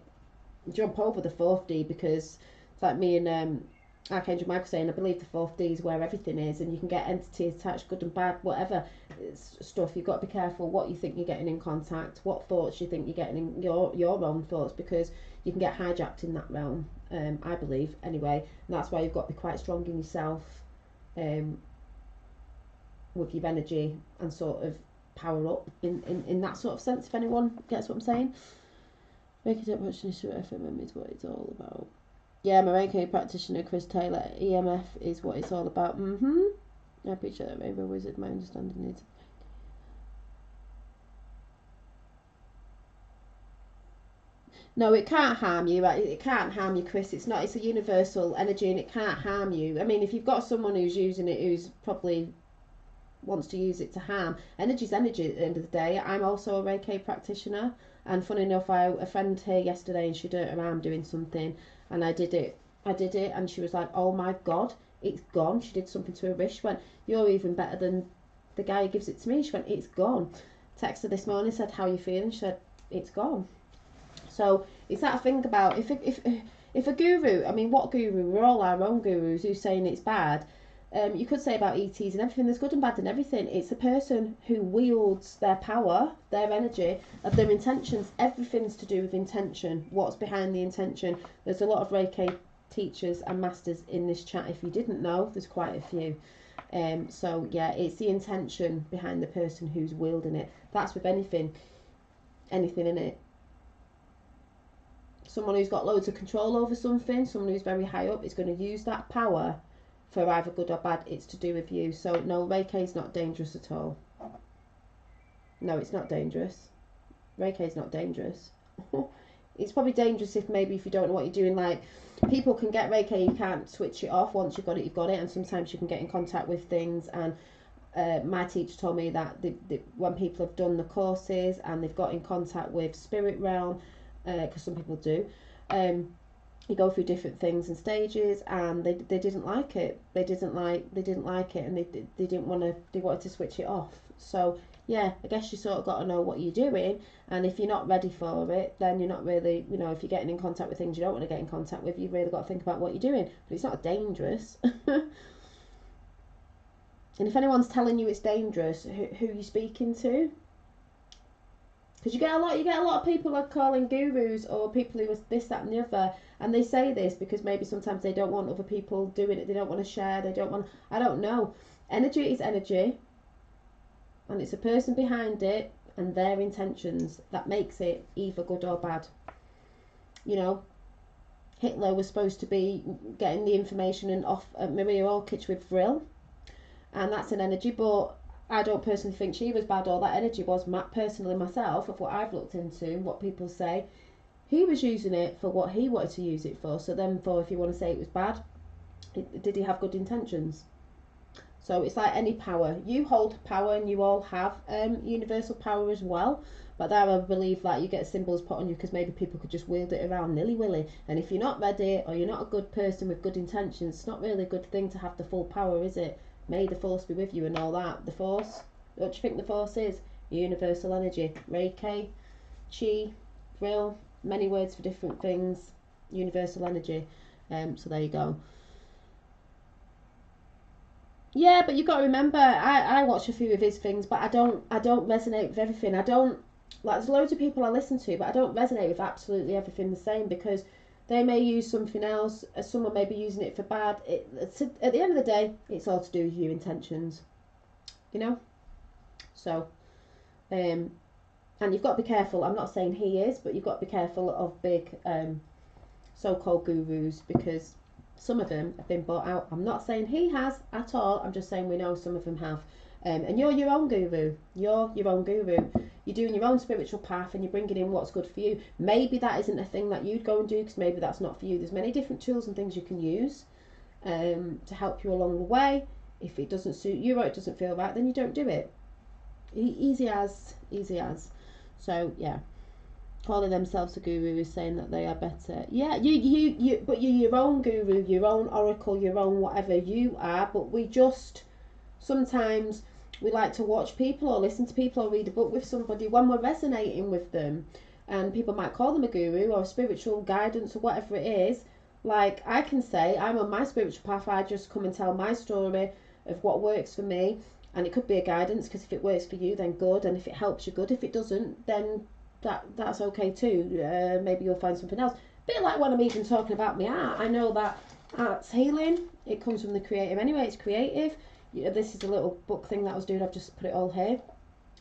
jump over the 4th D, because it's like me and Archangel Michael saying, I believe the 4th D is where everything is, and you can get entities attached, good and bad, whatever stuff. You've got to be careful what you think you're getting in contact, what thoughts you think you're getting in your own thoughts, because you can get hijacked in that realm, I believe, anyway. And that's why you've got to be quite strong in yourself, with your energy, and sort of power up in that sort of sense, if anyone gets what I'm saying. Make it up much initial FMM is what it's all about. Yeah, my Reiki practitioner Chris Taylor, EMF is what it's all about. I appreciate that, Rainbow Wizard. My understanding is, no, it can't harm you. It can't harm you, Chris. It's not. It's a universal energy, and it can't harm you. I mean, if you've got someone who's using it, who's probably wants to use it to harm, energy's energy at the end of the day. I'm also a Reiki practitioner, and funny enough, a friend here yesterday, and she'd hurt her arm doing something, and I did it, and she was like, oh my god, it's gone. She did something to her wrist. She went, you're even better than the guy who gives it to me. She went, it's gone. texted her this morning, said, how are you feeling? She said, it's gone. So it's that thing about if a guru, I mean, what guru? We're all our own gurus who's saying it's bad. You could say about ETs and everything, there's good and bad in everything. It's the person who wields their power, their energy, of their intentions. Everything's to do with intention. What's behind the intention? There's a lot of Reiki teachers and masters in this chat. If you didn't know, there's quite a few. So yeah, it's the intention behind the person who's wielding it. That's with anything in it. Someone who's got loads of control over something, someone who's very high up, is going to use that power for either good or bad. It's to do with you. So no, Reiki is not dangerous at all. No, it's not dangerous. Reiki is not dangerous. It's probably dangerous if you don't know what you're doing. Like, people can get Reiki, you can't switch it off. Once you've got it, you've got it. And sometimes you can get in contact with things. And my teacher told me that when people have done the courses and they've got in contact with spirit realm, because some people do, you go through different things and stages, and they didn't like it. They didn't like it, and they wanted to switch it off. So yeah, I guess you sort of got to know what you're doing, and if you're not ready for it, then you're not really, if you're getting in contact with things you don't want to get in contact with, you've really got to think about what you're doing. But it's not dangerous. And if anyone's telling you it's dangerous, who are you speaking to? Because you get a lot of people are calling gurus or people who are this, that and the other, and they say this because maybe sometimes they don't want other people doing it, they don't want to share, I don't know. Energy is energy, and it's a person behind it and their intentions that makes it either good or bad. Hitler was supposed to be getting the information and off Maria Orkic with Vril, and that's an energy, but I don't personally think she was bad, or that energy was. Personally, myself, of what I've looked into, what people say, he was using it for what he wanted to use it for. So then, if you want to say it was bad, did he have good intentions? So it's like any power. You hold power, and you all have universal power as well. But there I believe that you get symbols put on you because maybe people could just wield it around nilly-willy. And if you're not ready, or you're not a good person with good intentions, it's not really a good thing to have the full power, is it? May the force be with you and all that. The force, what do you think the force is? Universal energy. Reiki, Chi, Vril, many words for different things. Universal energy. So there you go. Yeah, but you've got to remember, I watch a few of his things, but I don't resonate with everything. There's loads of people I listen to, but I don't resonate with absolutely everything the same, because they may use something else, someone may be using it for bad. At the end of the day, it's all to do with your intentions, So, and you've got to be careful. I'm not saying he is, but you've got to be careful of big so-called gurus, because some of them have been bought out. I'm not saying he has at all. I'm just saying we know some of them have. And you're your own guru. You're your own guru. You're doing your own spiritual path, and you're bringing in what's good for you. Maybe that isn't a thing that you'd go and do, because maybe that's not for you. There's many different tools and things you can use to help you along the way. If it doesn't suit you or it doesn't feel right, then you don't do it. Easy as. So yeah, calling themselves a guru is saying that they are better. Yeah, but you're your own guru, your own oracle, your own whatever you are. But we just sometimes we like to watch people or listen to people or read a book with somebody when we're resonating with them, and people might call them a guru or spiritual guidance or whatever it is. Like, I can say I'm on my spiritual path, I just come and tell my story of what works for me, and it could be a guidance, because if it works for you, then good, and if it helps you, good. If it doesn't, then that's okay too. Maybe you'll find something else. A bit like when I'm even talking about my art, I know that art's healing, it comes from the creative anyway, it's creative. This is a little book thing that I was doing, I've just put it all here.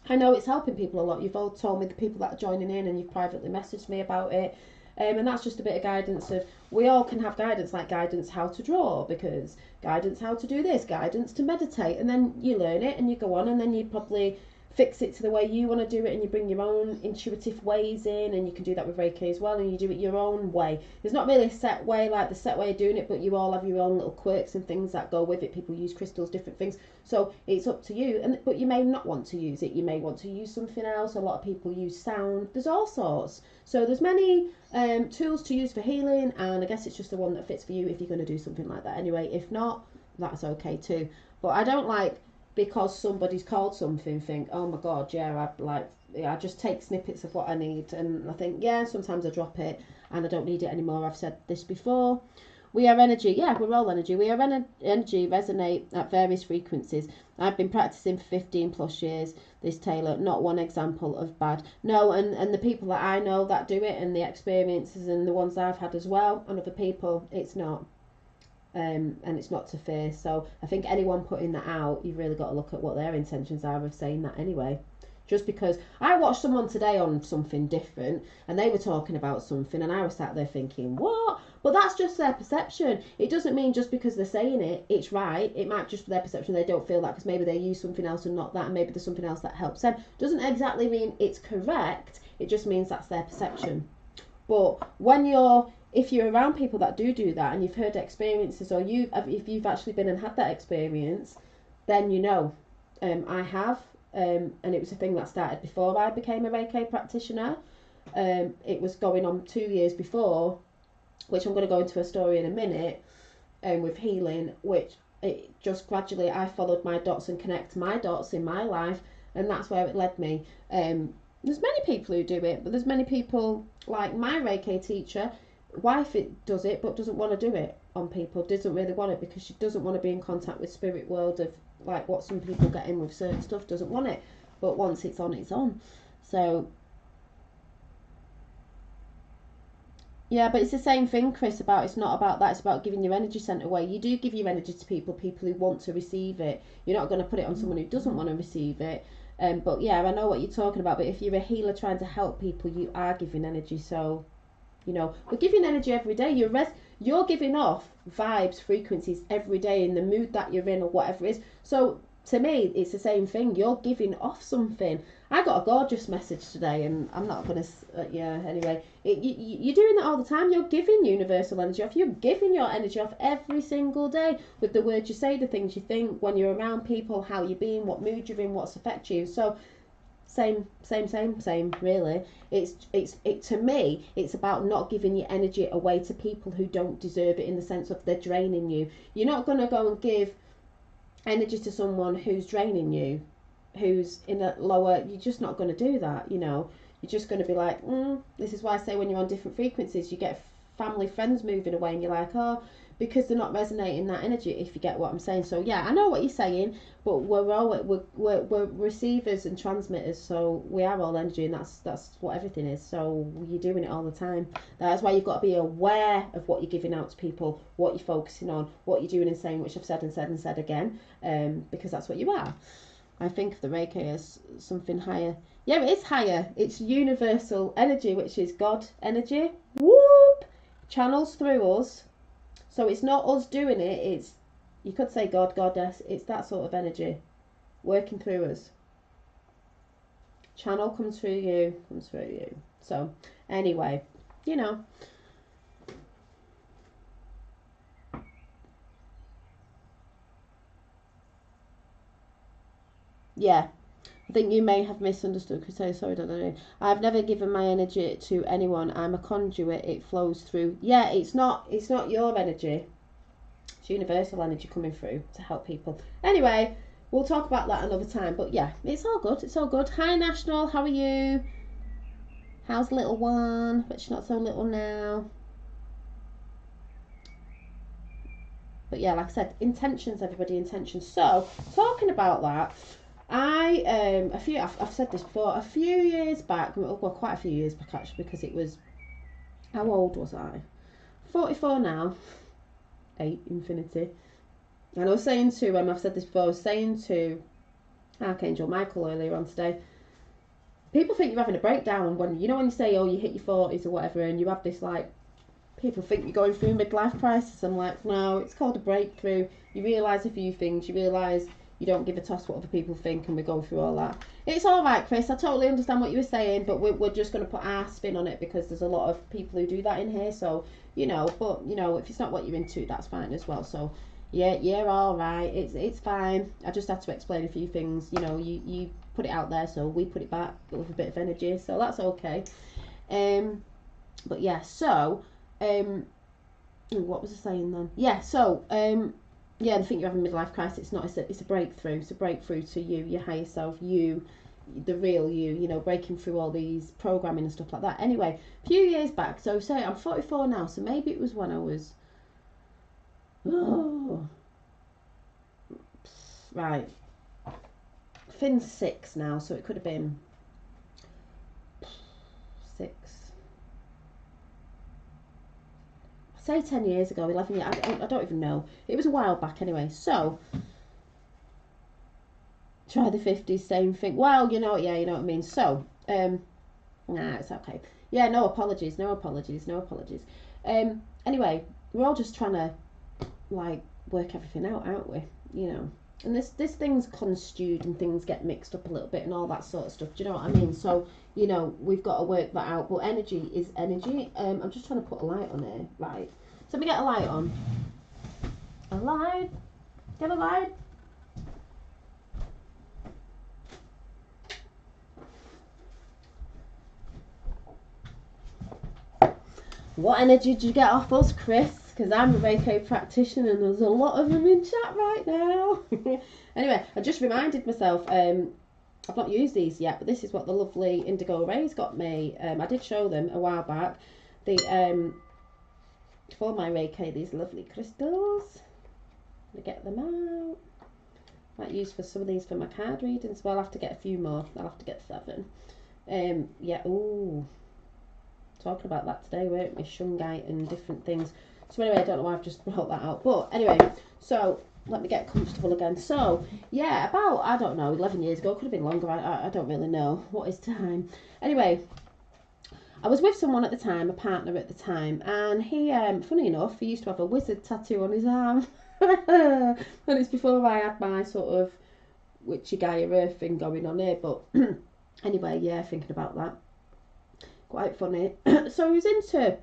I know it's helping people a lot. You've all told me, the people that are joining in, and you've privately messaged me about it, and that's just a bit of guidance. Of we all can have guidance, like guidance how to draw, because guidance how to do this, guidance to meditate, and then you learn it and you go on, and then you probably fix it to the way you want to do it, and you bring your own intuitive ways in, and you can do that with Reiki as well, and you do it your own way. There's not really a set way, like the set way of doing it, but you all have your own little quirks and things that go with it. People use crystals, different things, so it's up to you. But you may not want to use it, you may want to use something else. A lot of people use sound, there's all sorts. So there's many tools to use for healing, and I guess it's just the one that fits for you if you're going to do something like that anyway. If not, that's okay too. But I don't like because somebody's called something, think, oh my God, yeah, I just take snippets of what I need, and I think, yeah, sometimes I drop it and I don't need it anymore. I've said this before. We are energy. Yeah, we're all energy. We are energy, resonate at various frequencies. I've been practicing for 15 plus years, this Taylor, not one example of bad. No, and the people that I know that do it, and the experiences and the ones I've had as well, and other people, it's not. And it's not to fear. So I think anyone putting that out, you've really got to look at what their intentions are of saying that anyway. Just because I watched someone today on something different and they were talking about something and I was sat there thinking, what? But that's just their perception. It doesn't mean just because they're saying it, it's right. It might just be their perception. They don't feel that because maybe they use something else and not that, and maybe there's something else that helps them. Doesn't exactly mean it's correct. It just means that's their perception. But if you're around people that do that, and you've heard experiences, or if you've actually been and had that experience, then you know. I have. And it was a thing that started before I became a Reiki practitioner. It was going on 2 years before, which I'm going to go into a story in a minute, with healing, which it just gradually I followed my dots and connect my dots in my life, and that's where it led me. There's many people who do it, but there's many people, like my Reiki teacher, wife does it but doesn't want to do it on people, doesn't really want it because she doesn't want to be in contact with spirit world of like what some people get in with certain stuff, doesn't want it, but once it's on, it's on. So yeah, but it's the same thing, Chris, about it's not about that, it's about giving your energy sent away. You do give your energy to people who want to receive it. You're not going to put it on someone who doesn't want to receive it. But yeah, I know what you're talking about, but if you're a healer trying to help people, you are giving energy. So you know, we're giving energy every day. You're giving off vibes, frequencies every day in the mood that you're in or whatever it is. So to me, it's the same thing. You're giving off something. I got a gorgeous message today, and I'm not going to, anyway. You're doing that all the time. You're giving universal energy off. You're giving your energy off every single day with the words you say, the things you think, when you're around people, how you're being, what mood you're in, what's affect you. So same really. To me, it's about not giving your energy away to people who don't deserve it, in the sense of they're draining you. You're not going to go and give energy to someone who's draining you, who's in a lower, you're just not going to do that, you know. You're just going to be like, this is why I say when you're on different frequencies, you get family, friends moving away, and you're like, oh, because they're not resonating that energy, if you get what I'm saying. So yeah, I know what you're saying, but we're receivers and transmitters, so we are all energy, and that's what everything is. So you're doing it all the time. That's why you've got to be aware of what you're giving out to people, what you're focusing on, what you're doing and saying, which I've said and said and said again, because that's what you are. I think of the Reiki as something higher. Yeah, it is higher. It's universal energy, which is God energy. Whoop! Channels through us. So it's not us doing it, it's, you could say God, Goddess, it's that sort of energy working through us. Channel comes through you. So anyway, you know. Yeah, I think you may have misunderstood. Could say sorry, don't. I've never given my energy to anyone. I'm a conduit. It flows through. Yeah, it's not your energy. It's universal energy coming through to help people. Anyway, we'll talk about that another time. But yeah, it's all good. It's all good. Hi, National. How are you? How's little one? But she's not so little now. But yeah, like I said, intentions, everybody, intentions. So talking about that. I've said this before, a few years back, well, quite a few years back actually, because it was, how old was I? 44 now, 8 infinity. And I was saying to, I've said this before, I was saying to Archangel Michael earlier on today, people think you're having a breakdown when you say, oh, you hit your 40s or whatever, and you have this like, people think you're going through midlife crisis. I'm like, no, it's called a breakthrough. You realise a few things, you realise you don't give a toss what other people think, and we go through all that. It's all right, Chris. I totally understand what you were saying, but we're just going to put our spin on it because there's a lot of people who do that in here. So, if it's not what you're into, that's fine as well. So, yeah, you're all right. It's fine. I just had to explain a few things. You put it out there, so we put it back with a bit of energy. So that's okay. But yeah, so, what was I saying then? Yeah, so, yeah, and think you're having a midlife crisis. It's not. It's a breakthrough. It's a breakthrough to you, your higher self, you, the real you. You know, breaking through all these programming and stuff like that. Anyway, a few years back. So say I'm 44 now. So maybe it was when I was. Oh, right. Finn's 6 now, so it could have been 6. Say 10 years ago, 11 years. I don't even know. It was a while back anyway. So try the 50s, same thing. Well, you know, yeah, you know what I mean. So, nah, it's okay. Yeah, no apologies, no apologies, no apologies. Anyway, we're all just trying to like work everything out, aren't we? You know, and this thing's constewed and things get mixed up a little bit and all that sort of stuff. Do you know what I mean? So, you know, we've got to work that out. But energy is energy. I'm just trying to put a light on here, right? So let me get a light on. A light. Get a light. What energy did you get off us, Chris? Because I'm a Reiki practitioner and there's a lot of them in chat right now. Anyway, I just reminded myself, I've not used these yet, but this is what the lovely Indigo Rays got me. I did show them a while back. For my Reiki, these lovely crystals. I'm going to get them out. Might use for some of these for my card readings. Well, I'll have to get a few more. I'll have to get 7. Yeah, ooh. Talking about that today, weren't we? Shungite and different things. So anyway, I don't know why I've just brought that out. But anyway, so let me get comfortable again. So, yeah, about, I don't know, 11 years ago. Could have been longer. I don't really know. What is time? Anyway, I was with someone at the time, a partner at the time. And he, funny enough, he used to have a wizard tattoo on his arm. And it's before I had my sort of witchy Gaia Earth thing going on here. But anyway, yeah, thinking about that. Quite funny. So he was into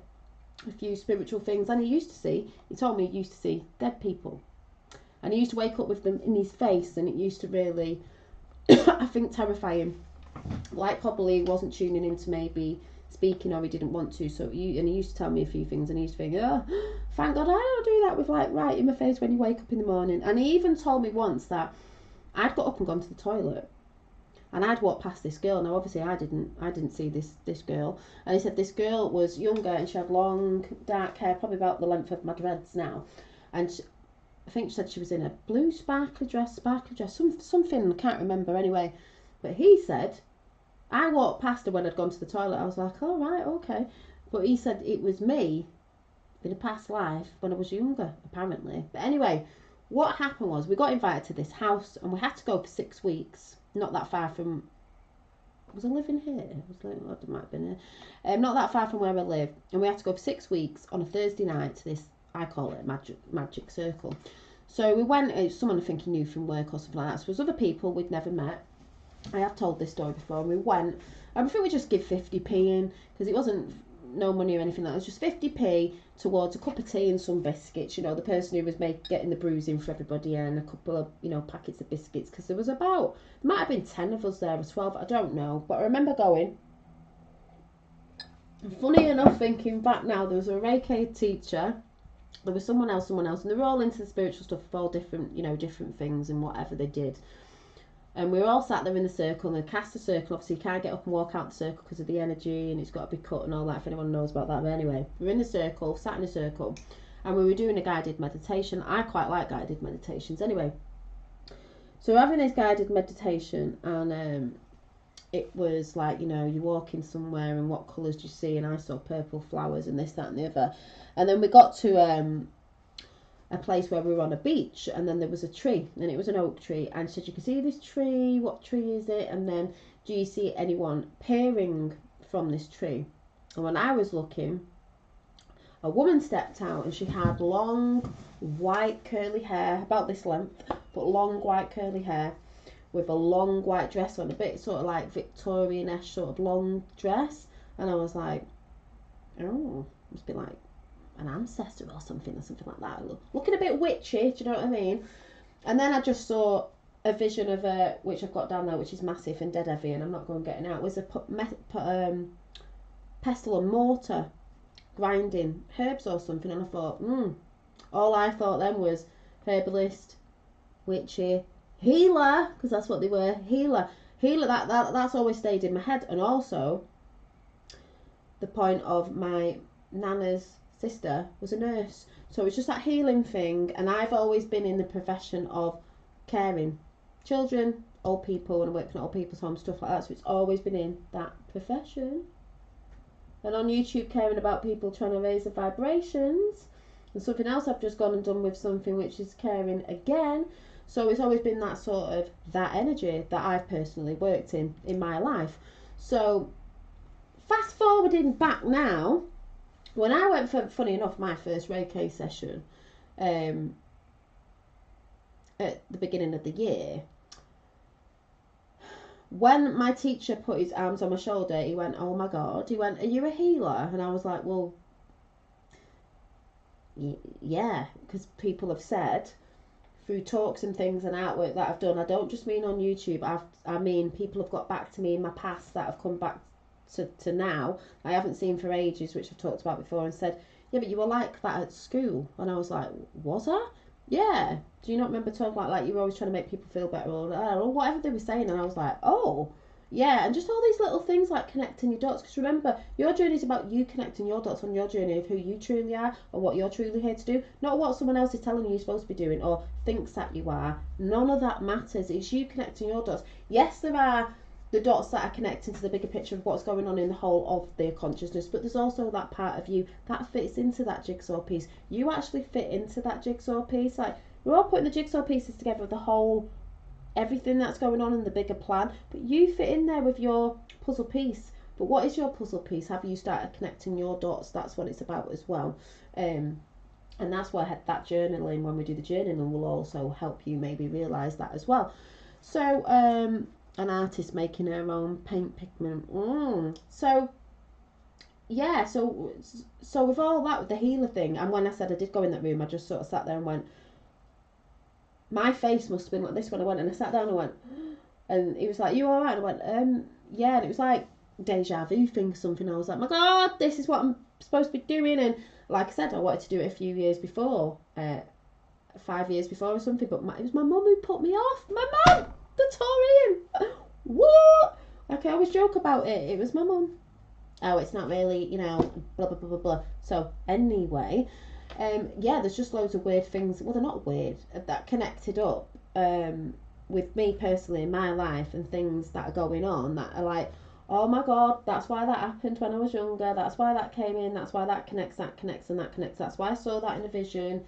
a few spiritual things, and he told me he used to see dead people, and he used to wake up with them in his face, and it used to really I think terrify him, like probably he wasn't tuning into maybe speaking, or he didn't want to. So he used to tell me a few things, and he used to think, oh, thank God I don't do that with like right in my face when you wake up in the morning. And he even told me once that I'd got up and gone to the toilet, and I'd walked past this girl. Now, obviously, I didn't see this girl. And he said this girl was younger and she had long, dark hair, probably about the length of my dreads now. And I think she said she was in a blue sparkly dress, something, I can't remember anyway. But he said, I walked past her when I'd gone to the toilet. I was like, oh, right, okay. But he said it was me in a past life when I was younger, apparently. But anyway, what happened was we got invited to this house and we had to go for 6 weeks. Not that far from, was I living here? I might have been here. Not that far from where I live. And we had to go for 6 weeks on a Thursday night to this, I call it a magic circle. So we went, someone I think he knew from work or something like that. So there was other people we'd never met. I have told this story before. And we went, I think we just give 50p in, because it wasn't no money or anything like that. It was just 50p towards a cup of tea and some biscuits. You know, the person who was getting the bruising for everybody, and a couple of, you know, packets of biscuits, because there was about, there might have been 10 of us there, or 12, I don't know. But I remember going. And funny enough, thinking back now, there was a Reiki teacher, there was someone else, and they were all into the spiritual stuff of all different, you know, different things and whatever they did. And we were all sat there in the circle, and they cast a circle. Obviously, you can't get up and walk out the circle because of the energy, and it's got to be cut and all that, if anyone knows about that. But anyway, we're in the circle, sat in a circle, and we were doing a guided meditation. I quite like guided meditations anyway. So we're having this guided meditation, and it was like, you know, you're walking somewhere, and what colours do you see? And I saw purple flowers and this, that, and the other. And then we got to a place where we were on a beach, and then there was a tree, and it was an oak tree, and she said, you can see this tree, what tree is it? And then, do you see anyone peering from this tree? And when I was looking, a woman stepped out, and she had long white curly hair, about this length, but long white curly hair, with a long white dress on, a bit sort of like Victorian-esque sort of long dress. And I was like, oh, must be like an ancestor or something like that, looking a bit witchy, do you know what I mean? And then I just saw a vision of a, which I've got down there, which is massive and dead heavy, and I'm not going getting out. It was a pestle and mortar grinding herbs or something, and I thought, all I thought then was herbalist, witchy, healer, because that's what they were, healer. That's always stayed in my head. And also the point of my nana's sister was a nurse, so it's just that healing thing. And I've always been in the profession of caring children, old people, and working at old people's homes, stuff like that, so it's always been in that profession. And on YouTube, caring about people, trying to raise the vibrations. And something else I've just gone and done with something, which is caring again. So it's always been that sort of, that energy that I've personally worked in my life. So fast forwarding back now, when I went for, funny enough, my first Reiki session at the beginning of the year, when my teacher put his arms on my shoulder, he went, oh my God, he went, are you a healer? And I was like, well, yeah, because people have said through talks and things and artwork that I've done, I don't just mean on YouTube, I mean people have got back to me in my past that have come back to now, I haven't seen for ages, which I've talked about before, and said, yeah, but you were like that at school. And I was like, was I? Yeah. Do you not remember talking about, like, you were always trying to make people feel better, or whatever they were saying? And I was like, oh, yeah. And just all these little things like connecting your dots, because remember, your journey is about you connecting your dots on your journey of who you truly are, or what you're truly here to do, not what someone else is telling you you're supposed to be doing or thinks that you are. None of that matters. It's you connecting your dots. Yes, there are the dots that are connecting to the bigger picture of what's going on in the whole of their consciousness, but there's also that part of you that fits into that jigsaw piece. You actually fit into that jigsaw piece. Like, we're all putting the jigsaw pieces together of the whole, everything that's going on in the bigger plan, but you fit in there with your puzzle piece. But what is your puzzle piece? Have you started connecting your dots? That's what it's about as well. And that's why that journaling, when we do the journaling, will also help you maybe realise that as well. So an artist making her own paint pigment. So yeah, so with all that, with the healer thing, and when I said I did go in that room, I just sort of sat there and went, my face must have been like this when I went, and I sat down and went, and he was like, you all right? And I went, yeah. And it was like deja vu thing, something. I was like, my God, this is what I'm supposed to be doing. And like I said, I wanted to do it a few years before, 5 years before or something, but it was my mum who put me off. My mum, the Taurian. What? Like, I always joke about it. It was my mum. Oh, it's not really, you know, blah, blah, blah, blah, blah. So anyway, yeah, there's just loads of weird things. Well, they're not weird. That connected up with me personally in my life, and things that are going on that are like, oh my God, that's why that happened when I was younger. That's why that came in. That's why that connects, and that connects. That's why I saw that in a vision.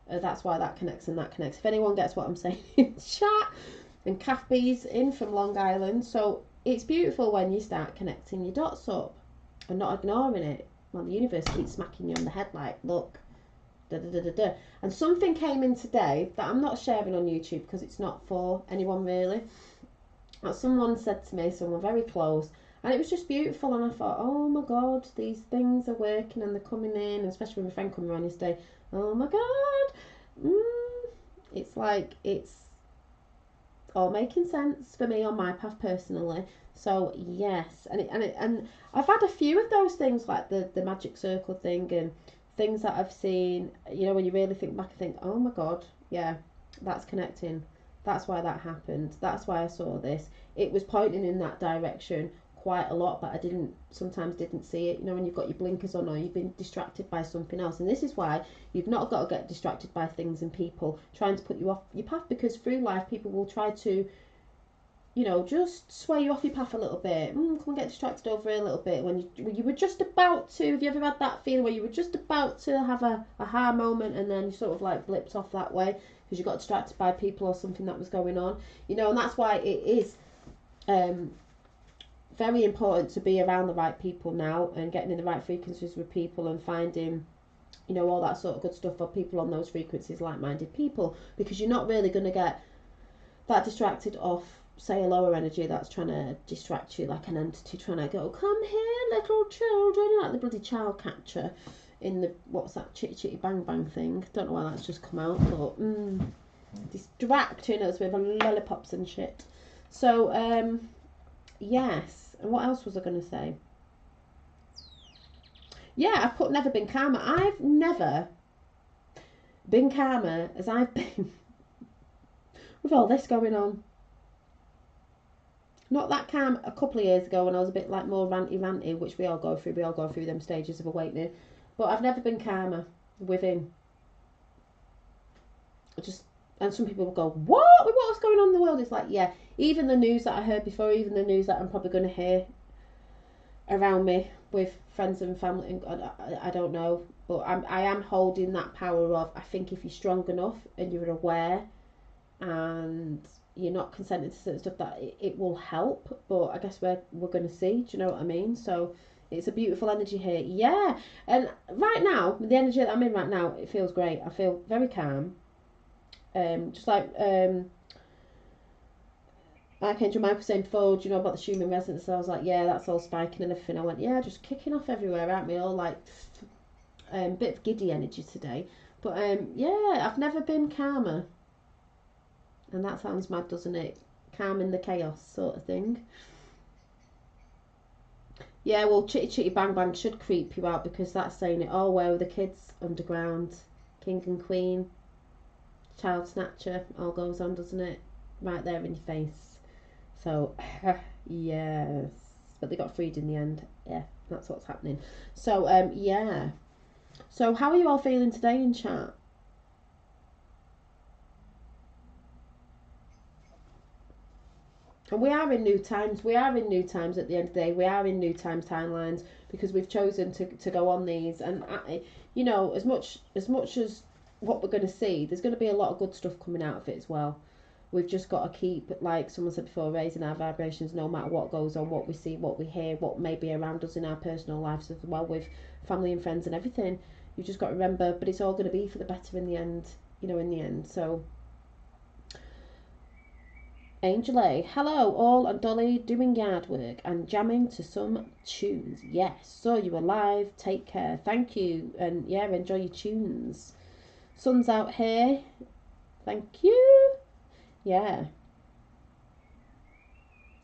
That's why that connects and that connects. If anyone gets what I'm saying in chat. And Kath B's in from Long Island. So it's beautiful when you start connecting your dots up and not ignoring it. Well, the universe keeps smacking you on the head like, look, da da da da da. And something came in today that I'm not sharing on YouTube because it's not for anyone really. Someone said to me, someone very close, and it was just beautiful. And I thought, oh my God, these things are working and they're coming in, and especially when my friend coming around yesterday. Oh my God, it's like it's all making sense for me on my path personally. So yes, and I've had a few of those things, like the magic circle thing and things that I've seen, you know, when you really think back and think, oh my God, yeah, that's connecting. That's why that happened. That's why I saw this. It was pointing in that direction quite a lot, but I sometimes didn't see it. You know, when you've got your blinkers on or you've been distracted by something else. And this is why you've not got to get distracted by things and people trying to put you off your path, because through life people will try to, you know, just sway you off your path a little bit. Come and get distracted over a little bit when you were just about to. Have you ever had that feeling where you were just about to have a aha moment and then you sort of like blipped off that way because you got distracted by people or something that was going on? You know, and that's why it is very important to be around the right people now and getting in the right frequencies with people and finding, you know, all that sort of good stuff for people on those frequencies, like-minded people, because you're not really going to get that distracted off, say, a lower energy that's trying to distract you, like an entity trying to go, come here little children, like the bloody child catcher in the, what's that, Chitty Chitty Bang Bang thing. Don't know why that's just come out, but distracting us with lollipops and shit. So yes. And what else was I going to say? Yeah, I've put never been calmer. I've never been calmer as I've been with all this going on. Not that calm a couple of years ago when I was a bit like more ranty, which we all go through. We all go through them stages of awakening. But I've never been calmer with him. And some people will go, what's going on in the world? It's like, yeah, even the news that I heard before, even the news that I'm probably going to hear around me with friends and family, and I don't know, but I am holding that power of, I think if you're strong enough and you're aware and you're not consenting to certain stuff, that it will help. But I guess we're going to see, do you know what I mean? So it's a beautiful energy here. Yeah, and right now, the energy that I'm in right now, it feels great. I feel very calm. Just like Archangel Michael saying before, do you know about the Schumann resonance? So I was like, yeah, that's all spiking and everything. I went, yeah, just kicking off everywhere, aren't we? All like bit of giddy energy today. But yeah, I've never been calmer. And that sounds mad, doesn't it? Calm in the chaos sort of thing. Yeah, well, Chitty Chitty Bang Bang should creep you out, because that's saying it all. Where were the kids? Underground, King and Queen, Child Snatcher, all goes on, doesn't it? Right there in your face. So, yes. But they got freed in the end. Yeah, that's what's happening. So, yeah. So, how are you all feeling today in chat? And we are in new times. We are in new times at the end of the day. We are in new times timelines, because we've chosen to go on these. And, you know, as much as what we're going to see, there's going to be a lot of good stuff coming out of it as well. We've just got to keep, like someone said before, raising our vibrations no matter what goes on, what we see, what we hear, what may be around us in our personal lives as well, with family and friends and everything. You've just got to remember, but it's all going to be for the better in the end, you know, in the end. So, Angel A, hello all, and Dolly doing yard work and jamming to some tunes. Yes, saw you alive, take care, thank you, and yeah, enjoy your tunes. Sun's out here, thank you. Yeah.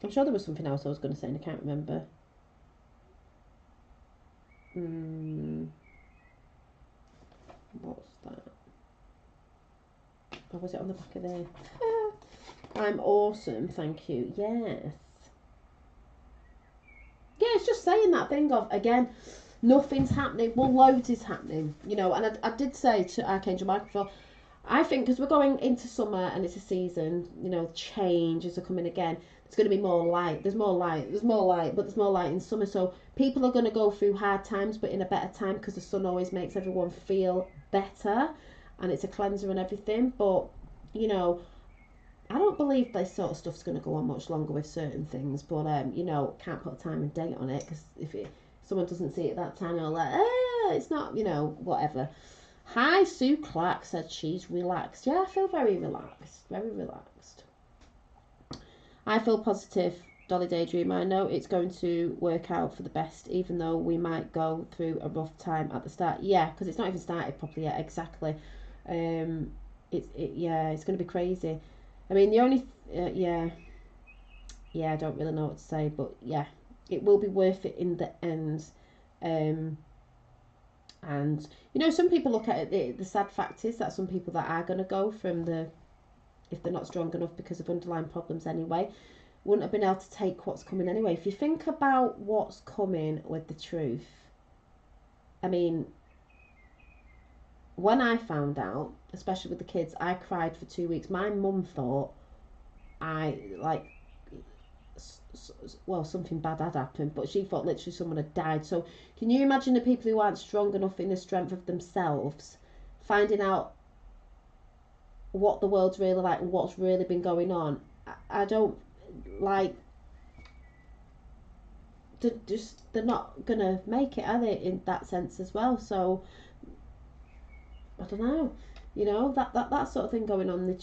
I'm sure there was something else I was going to say and I can't remember. What was that? Or was it on the back of there? I'm awesome, thank you. Yes. Yeah, it's just saying that thing of, again, nothing's happening. Well, loads is happening, you know. And I did say to Archangel Michael before, I think because we're going into summer and it's a season, you know, changes are coming again. There's going to be more light. There's more light, but there's more light in summer. So people are going to go through hard times, but in a better time, because the sun always makes everyone feel better, and it's a cleanser and everything. But, you know, I don't believe this sort of stuff's going to go on much longer with certain things. But, you know, can't put a time and date on it, because if someone doesn't see it at that time, they're like, it's not, you know, whatever. Hi, Sue Clark said she's relaxed. Yeah, I feel very relaxed. Very relaxed. I feel positive, Dolly Daydream. I know it's going to work out for the best, even though we might go through a rough time at the start. Yeah, because it's not even started properly yet. Exactly. It's going to be crazy. I mean, the only... yeah, I don't really know what to say, but yeah, it will be worth it in the end. And, you know, some people look at it, the sad fact is that some people that are going to go from if they're not strong enough because of underlying problems anyway, wouldn't have been able to take what's coming anyway. If you think about what's coming with the truth, I mean, when I found out, especially with the kids, I cried for 2 weeks. My mum thought something bad had happened, but she thought literally someone had died. So can you imagine the people who aren't strong enough in the strength of themselves finding out what the world's really like and what's really been going on? I don't like, they're not gonna make it, are they, in that sense as well? So I don't know, you know, that sort of thing going on. They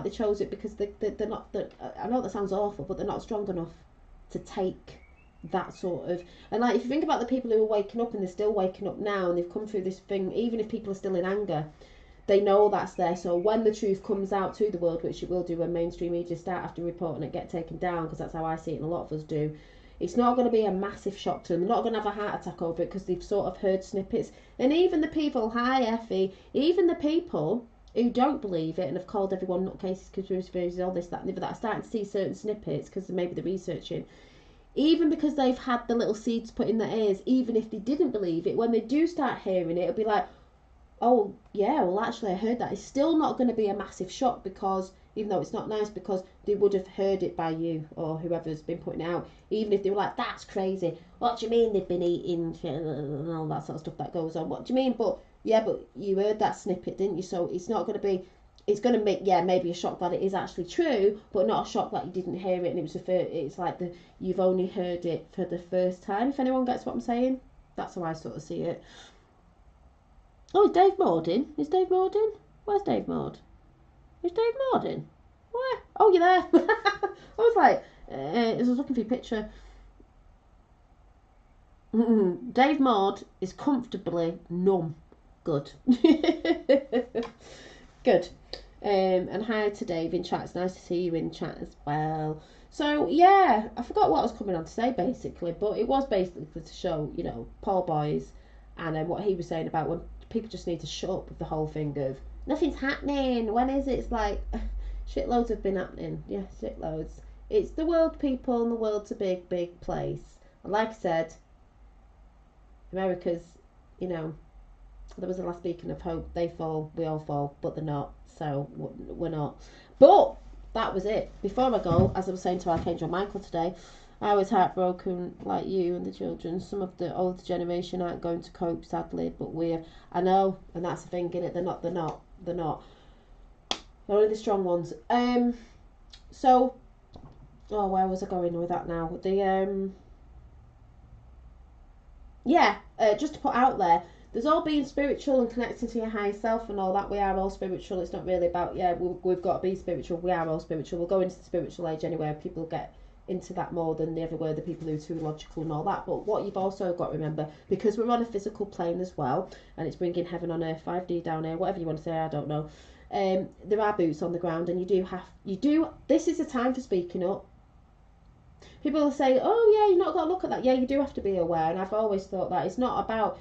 chose it because they're not, I know that sounds awful, but they're not strong enough to take that sort of, and like if you think about the people who are waking up and they're still waking up now and they've come through this thing, even if people are still in anger, they know that's there. So when the truth comes out to the world, which it will do when mainstream media start after reporting it, get taken down, because that's how I see it and a lot of us do, It's not going to be a massive shock to them. They're not going to have a heart attack over it because they've sort of heard snippets. And even the people, hi Effie, even the people who don't believe it and have called everyone nutcases, conspiracy theories, all this, that, and the other, that are starting to see certain snippets because maybe they're researching. Even because they've had the little seeds put in their ears, even if they didn't believe it, when they do start hearing it, it'll be like, oh yeah, well actually I heard that. It's still not going to be a massive shock because, even though it's not nice, because they would have heard it by you or whoever's been putting it out. Even if they were like, that's crazy. What do you mean they've been eating and all that sort of stuff that goes on? What do you mean? But yeah, but you heard that snippet, didn't you? So it's not going to be, it's going to make, yeah, maybe a shock that it is actually true, but not a shock that you didn't hear it and it was it's like you've only heard it for the first time, if anyone gets what I'm saying. That's how I sort of see it. Oh, is Dave Morden? Is Dave Morden? Where's Dave Morden? Is Dave Morden? Where? Oh, you're there. I was like, I was looking for your picture. Dave Mord is comfortably numb. Good. Good. And hi to Dave in chat. It's nice to see you in chat as well. So yeah, I forgot what I was coming on to say basically, but it was basically to show, you know, Paul Boyes and what he was saying about when people just need to shut up with the whole thing of nothing's happening. When is it? It's like shitloads have been happening. Yeah, shitloads. It's the world, people, and the world's a big, big place. And like I said, America's, you know, there was a last beacon of hope. They fall, we all fall, but they're not. So we're not. But that was it. Before I go, as I was saying to Archangel Michael today, I was heartbroken like you and the children. Some of the older generation aren't going to cope, sadly, but we're, I know, and that's the thing, innit? They're not. They're only the strong ones. So, oh, where was I going with that now? Just to put out there, there's all being spiritual and connecting to your higher self and all that. We are all spiritual. It's not really about, we've got to be spiritual. We are all spiritual. We'll go into the spiritual age anyway. People get into that more than they ever were, the people who are too logical and all that. But what you've also got to remember, because we're on a physical plane as well, and it's bringing heaven on earth, 5D down here, whatever you want to say, I don't know. There are boots on the ground, and this is a time for speaking up. People will say, oh yeah, you've not got to look at that. Yeah, you do have to be aware, and I've always thought that it's not about,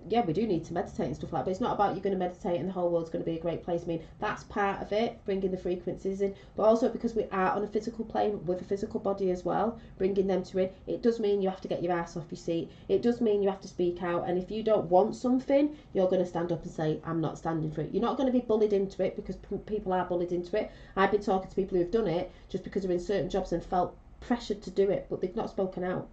yeah, we do need to meditate and stuff like that, but it's not about you're going to meditate and the whole world's going to be a great place. I mean, that's part of it, bringing the frequencies in, but also because we are on a physical plane with a physical body as well, bringing them to it. It does mean you have to get your ass off your seat. It does mean you have to speak out, and if you don't want something, you're going to stand up and say, I'm not standing for it. You're not going to be bullied into it, because people are bullied into it. I've been talking to people who've done it just because they're in certain jobs and felt pressured to do it, but they've not spoken out.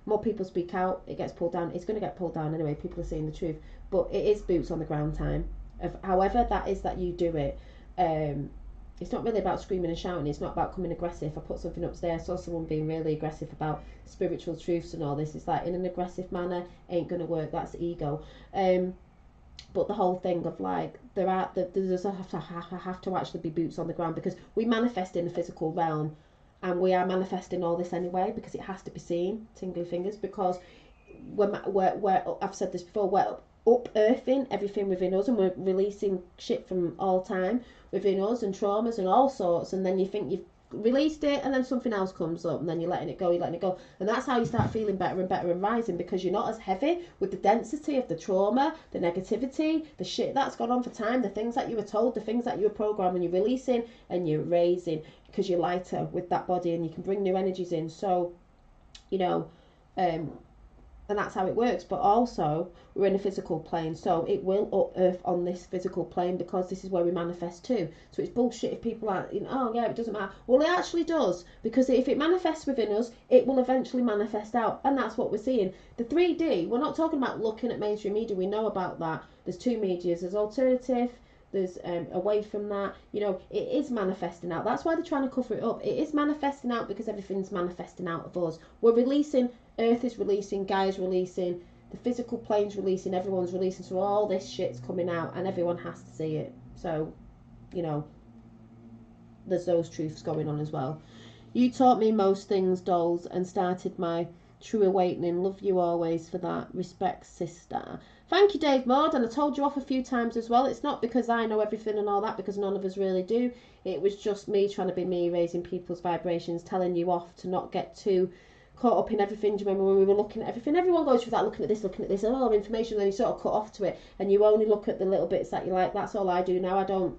More people speak out, it gets pulled down. It's going to get pulled down anyway. People are seeing the truth, but it is boots on the ground time. However that is that you do it. It's not really about screaming and shouting. It's not about coming aggressive. I put something up today. I saw someone being really aggressive about spiritual truths and all this. It's like, in an aggressive manner, ain't going to work. That's ego. But the whole thing of like, there's have to actually be boots on the ground, because we manifest in the physical realm. And we are manifesting all this anyway, because it has to be seen, tingly fingers, because we're I've said this before, we're up-earthing everything within us, and we're releasing shit from all time within us, and traumas and all sorts, and then you think you've released it, and then something else comes up, and then you're letting it go, and that's how you start feeling better and better and rising, because you're not as heavy with the density of the trauma, the negativity, the shit that's gone on for time, the things that you were told, the things that you were programmed, and you're releasing and you're raising, because you're lighter with that body and you can bring new energies in. So, you know, and that's how it works. But also, we're in a physical plane, so it will up-earth on this physical plane, because this is where we manifest too. So it's bullshit if people are, oh yeah, it doesn't matter. Well, it actually does, because if it manifests within us, it will eventually manifest out, and that's what we're seeing. The 3D, we're not talking about looking at mainstream media. We know about that. There's two medias. There's alternative, there's away from that. You know, it is manifesting out. That's why they're trying to cover it up. It is manifesting out, because everything's manifesting out of us. We're releasing, Earth is releasing, Gaia's releasing, the physical plane's releasing, everyone's releasing, so all this shit's coming out, and everyone has to see it. So, you know, there's those truths going on as well. You taught me most things, dolls, and started my true awakening. Love you always for that. Respect, sister. Thank you, Dave Maud, and I told you off a few times as well. It's not because I know everything and all that, because none of us really do. It was just me trying to be me, raising people's vibrations, telling you off to not get too caught up in everything. Do you remember when we were looking at everything? Everyone goes through that, looking at this, and all the information, then you sort of cut off to it, and you only look at the little bits that you like. That's all I do now. I don't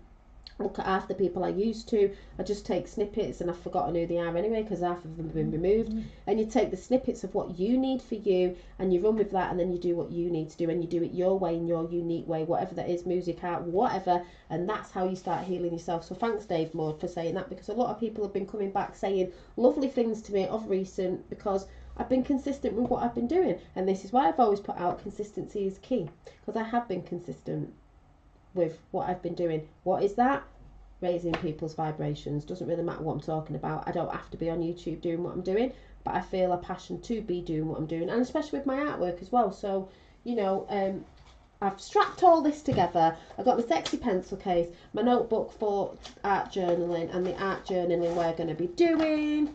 look at half the people I used to. I just take snippets, and I've forgotten who they are anyway because half of them have been removed. And you take the snippets of what you need for you, and you run with that, and then you do what you need to do, and you do it your way, in your unique way, whatever that is, music, art, whatever. And that's how you start healing yourself. So thanks, Dave Maud, for saying that, because a lot of people have been coming back saying lovely things to me of recent, because I've been consistent with what I've been doing. And this is why I've always put out consistency is key, because I have been consistent with what I've been doing. What is that? Raising people's vibrations. Doesn't really matter what I'm talking about. I don't have to be on YouTube doing what I'm doing, but I feel a passion to be doing what I'm doing, and especially with my artwork as well. So, you know, I've strapped all this together. I've got my sexy pencil case, my notebook for art journaling, and the art journaling we're going to be doing.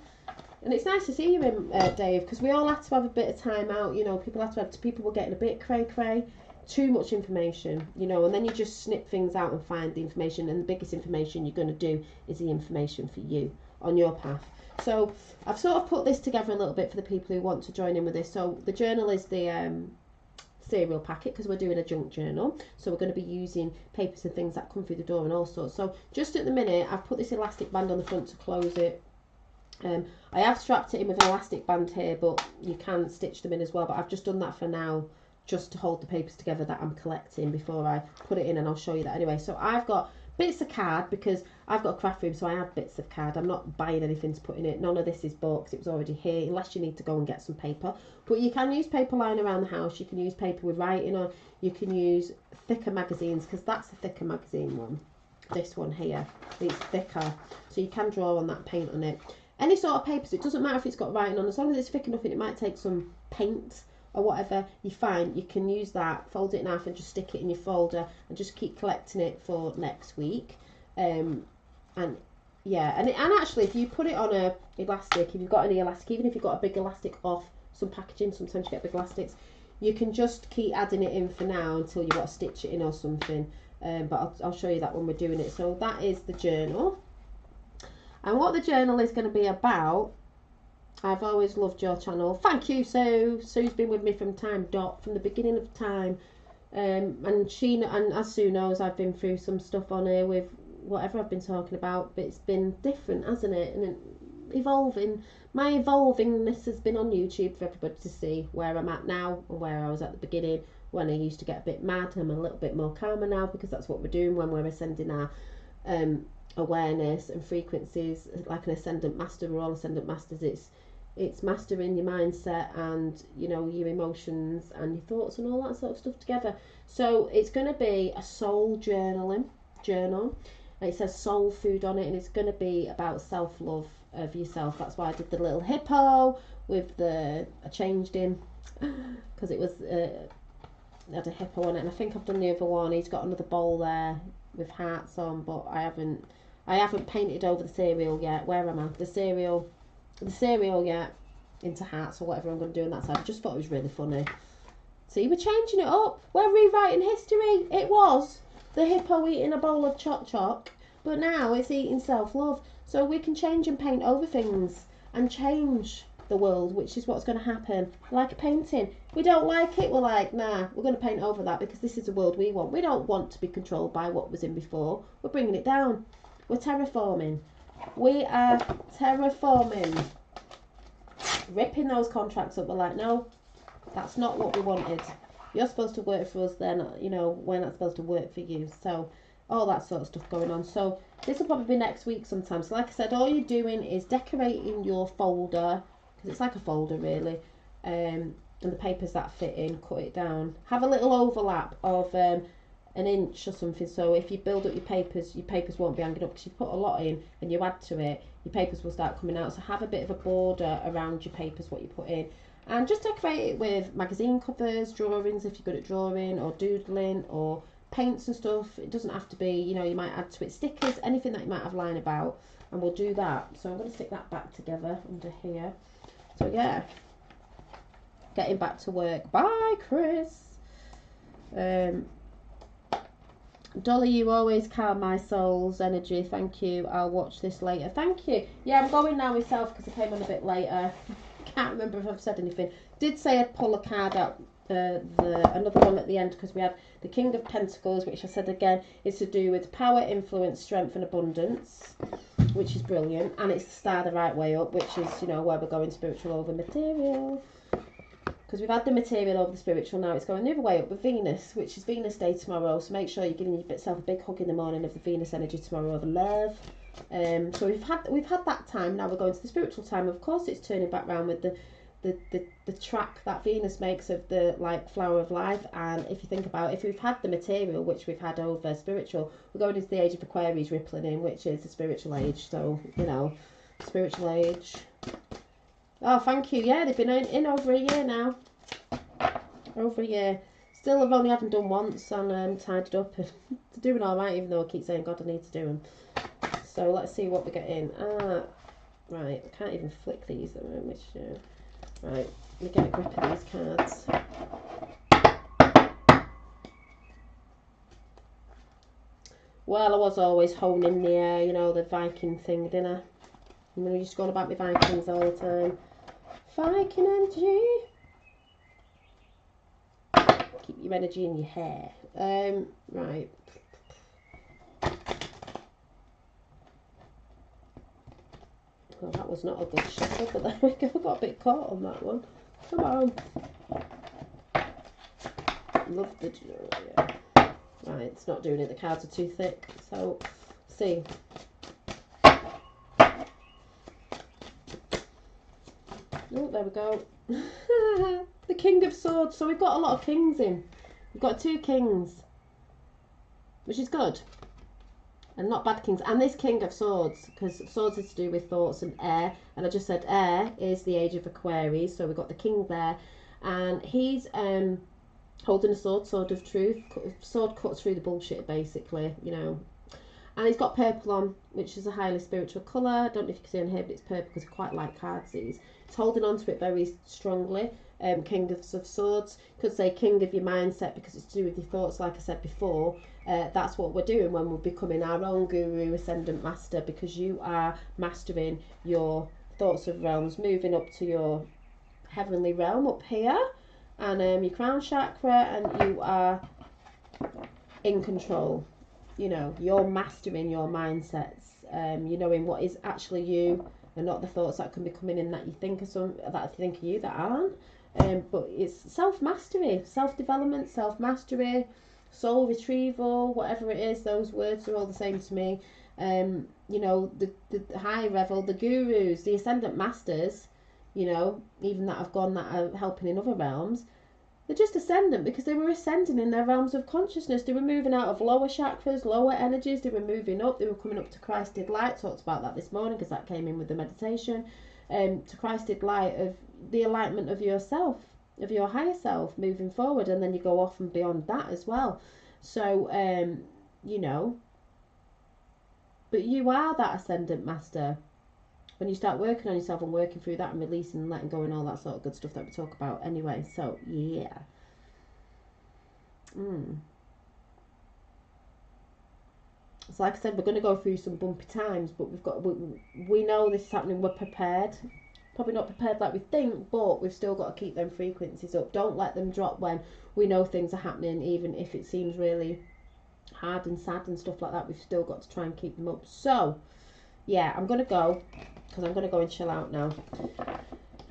And it's nice to see you in, Dave, because we all had to have a bit of time out. You know, people were getting a bit cray-cray. Too much information, you know, and then you just snip things out and find the information, and the biggest information you're going to do is the information for you on your path. So I've sort of put this together a little bit for the people who want to join in with this. So the journal is the serial packet, because we're doing a junk journal, so we're going to be using papers and things that come through the door and all sorts. So just at the minute I've put this elastic band on the front to close it. I have strapped it in with an elastic band here, but you can stitch them in as well, but I've just done that for now, just to hold the papers together that I'm collecting before I put it in, and I'll show you that anyway. So I've got bits of card, because I've got a craft room, so I have bits of card. I'm not buying anything to put in it. None of this is bought because it was already here, unless you need to go and get some paper. But you can use paper lying around the house. You can use paper with writing on. You can use thicker magazines, because that's the thicker magazine one. This one here, it's thicker, so you can draw on that, paint on it. Any sort of papers, it doesn't matter if it's got writing on, as long as it's thick enough and it might take some paint or whatever, you find you can use that, fold it in half and just stick it in your folder and just keep collecting it for next week. And yeah, and actually if you put it on a elastic, if you've got any elastic, even if you've got a big elastic off some packaging, sometimes you get big elastics, you can just keep adding it in for now until you want to stitch it in or something. But I'll show you that when we're doing it. So that is the journal, and what the journal is going to be about. I've always loved your channel. Thank you, Sue. Sue's been with me from the beginning of time. And she, and as Sue knows, I've been through some stuff on here with whatever I've been talking about, but it's been different, hasn't it? And evolving. My evolvingness has been on YouTube for everybody to see where I'm at now and where I was at the beginning, when I used to get a bit mad. I'm a little bit more calmer now, because that's what we're doing when we're ascending our awareness and frequencies. Like an ascendant master, we're all ascendant masters. It's mastering your mindset and, you know, your emotions and your thoughts and all that sort of stuff together. So it's going to be a soul journal. It says soul food on it, and it's going to be about self-love of yourself. That's why I did the little hippo with I changed him because it was had a hippo on it, and I think I've done the other one. He's got another bowl there with hearts on, but I haven't painted over the cereal yet. Where am I? The cereal yet into hearts or whatever I'm going to do on that side. I just thought it was really funny. See, we're changing it up. We're rewriting history. It was the hippo eating a bowl of choc, but now it's eating self-love. So we can change and paint over things and change the world, which is what's going to happen. Like a painting. We don't like it, we're like, nah, we're going to paint over that, because this is the world we want. We don't want to be controlled by what was in before. We're bringing it down. We're terraforming. We are terraforming. Ripping those contracts up. We're like, no, that's not what we wanted. You're supposed to work for us, then, you know, we're not supposed to work for you. So all that sort of stuff going on. So this will probably be next week sometime. So like I said, all you're doing is decorating your folder, because it's like a folder really, and the papers that fit in, cut it down. Have a little overlap of an inch or something, so if you build up your papers won't be hanging up, because you put a lot in and you add to it, your papers will start coming out. So have a bit of a border around your papers, what you put in, and just decorate it with magazine covers, drawings if you're good at drawing, or doodling, or paints and stuff. It doesn't have to be, you know, you might add to it stickers, anything that you might have lying about, and we'll do that. So I'm going to stick that back together under here. So yeah, getting back to work. Bye, Chris. Dolly, you always calm my soul's energy. Thank you. I'll watch this later. Thank you. Yeah, I'm going now myself because I came on a bit later. can't remember if I've said anything. Did say I'd pull a card out, another one at the end, because we had the King of Pentacles, which I said again is to do with power, influence, strength and abundance, which is brilliant. And it's the star the right way up, which is, you know, where we're going spiritual over material. Because we've had the material over the spiritual, now it's going the other way up with Venus, which is Venus Day tomorrow. So make sure you're giving yourself a big hug in the morning of the Venus energy tomorrow, of love. So we've had that time. Now we're going to the spiritual time. Of course, it's turning back round with the track that Venus makes of the like flower of life. And if you think about it, if we've had the material, which we've had over spiritual, we're going into the age of Aquarius rippling in, which is the spiritual age. So, you know, spiritual age. Oh, thank you. Yeah, they've been in over a year now. Over a year. Still, I've only had them done once and tidied up. They're doing all right, even though I keep saying, God, I need to do them. So let's see what we get in. Right. I can't even flick these. Right. Let me get a grip of these cards. Well, I was always honing the, you know, the Viking thing, didn't I? I'm going to just go on about my Vikings all the time. Viking energy. Keep your energy in your hair. Right. Well, that was not a good shuffle, but there we go. Got a bit caught on that one. Come on. Love the jewelry. Right, it's not doing it. The cards are too thick. So, see. Oh, there we go. The King of Swords. So we've got a lot of kings in. We've got 2 kings, which is good. And not bad kings. And this King of Swords, because swords is to do with thoughts and air. And I just said air is the age of Aquarius. So we've got the king there. And he's holding a sword of truth. Sword cuts through the bullshit, basically, you know. And he's got purple on, which is a highly spiritual colour. I don't know if you can see on here, but it's purple because I quite like cards these. He's holding on to it very strongly. King of Swords. Could say king of your mindset because it's to do with your thoughts, like I said before. That's what we're doing when we're becoming our own guru, ascendant master, because you are mastering your thoughts of realms, moving up to your heavenly realm up here, and your crown chakra, and you are in control. You know, you're mastering your mindsets. You're knowing what is actually you, and not the thoughts that can be coming in that you think of you that aren't. But it's self-mastery, self-development, self-mastery, soul retrieval, whatever it is. Those words are all the same to me. You know, the high level, the gurus, the ascendant masters, you know, even that have gone, that are helping in other realms, they're just ascendant because they were ascending in their realms of consciousness. They were moving out of lower chakras, lower energies. They were moving up. They were coming up to Christed light. Talked about that this morning because that came in with the meditation. To Christed light of the enlightenment of yourself, of your higher self, moving forward, and then you go off and beyond that as well. So, you know, but you are that ascendant master when you start working on yourself and working through that and releasing and letting go and all that sort of good stuff that we talk about anyway. So yeah. So like I said, we're going to go through some bumpy times, but we know this is happening. We're prepared. Probably not prepared like we think, but we've still got to keep them frequencies up. Don't let them drop when we know things are happening, even if it seems really hard and sad and stuff like that. We've still got to try and keep them up. So yeah, I'm going to go, because I'm going to go and chill out now.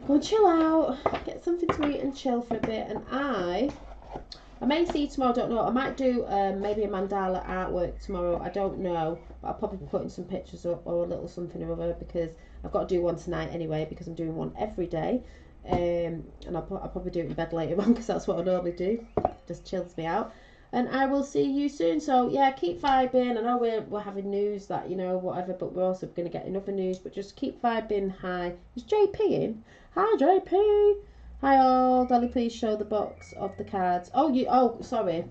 Go and chill out, get something to eat and chill for a bit. And I may see you tomorrow, I don't know. I might do maybe a mandala artwork tomorrow, I don't know. But I'll probably be putting some pictures up or a little something or other, because I've got to do one tonight anyway, because I'm doing one every day. And I'll probably do it in bed later on, because that's what I normally do. Just chills me out. And I will see you soon. So yeah, keep vibing. I know we're having news that, you know, whatever, but we're also going to get another news. But just keep vibing. Hi. Is JP in? Hi, JP. Hi all. Dolly, please show the box of the cards. Oh, sorry.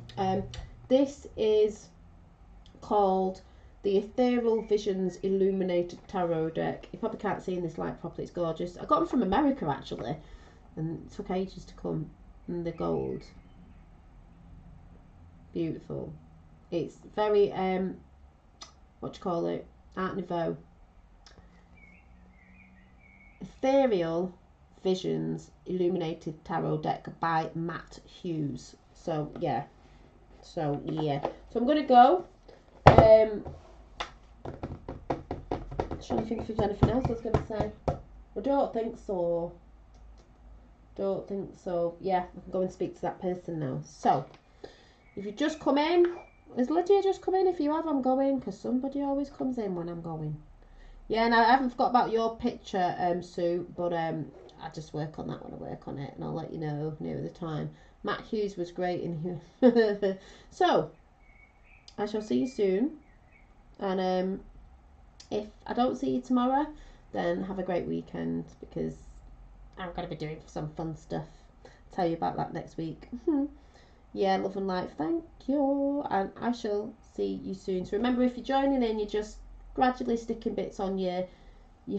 This is called the Ethereal Visions Illuminated Tarot deck. You probably can't see in this light properly. It's gorgeous. I got them from America actually, and it took ages to come. And the gold. Beautiful. It's very what do you call it? Art Nouveau. Ethereal Visions Illuminated Tarot Deck by Matt Hughes. So yeah. So I'm gonna go. Trying to think if there's anything else I was gonna say. I don't think so. Yeah, I can go and speak to that person now. So, if you just come in, is Lydia just come in? If you have, I'm going, because somebody always comes in when I'm going. Yeah, and I haven't forgot about your picture, Sue, but I just work on that when I work on it, and I'll let you know near the time. Matt Hughes was great in here. So, I shall see you soon, and if I don't see you tomorrow, then have a great weekend, because I'm going to be doing some fun stuff. Tell you about that next week. Yeah, love and light, thank you. And I shall see you soon. So remember, if you're joining in, you're just gradually sticking bits on your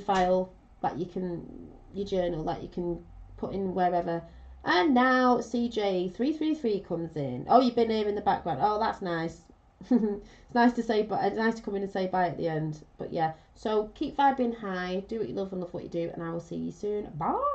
file that you can, your journal that you can put in wherever. And now CJ333 comes in. Oh, you've been here in the background. Oh, that's nice. It's nice to say, but it's nice to come in and say bye at the end. But yeah, so keep vibing high, do what you love and love what you do, and I will see you soon. Bye.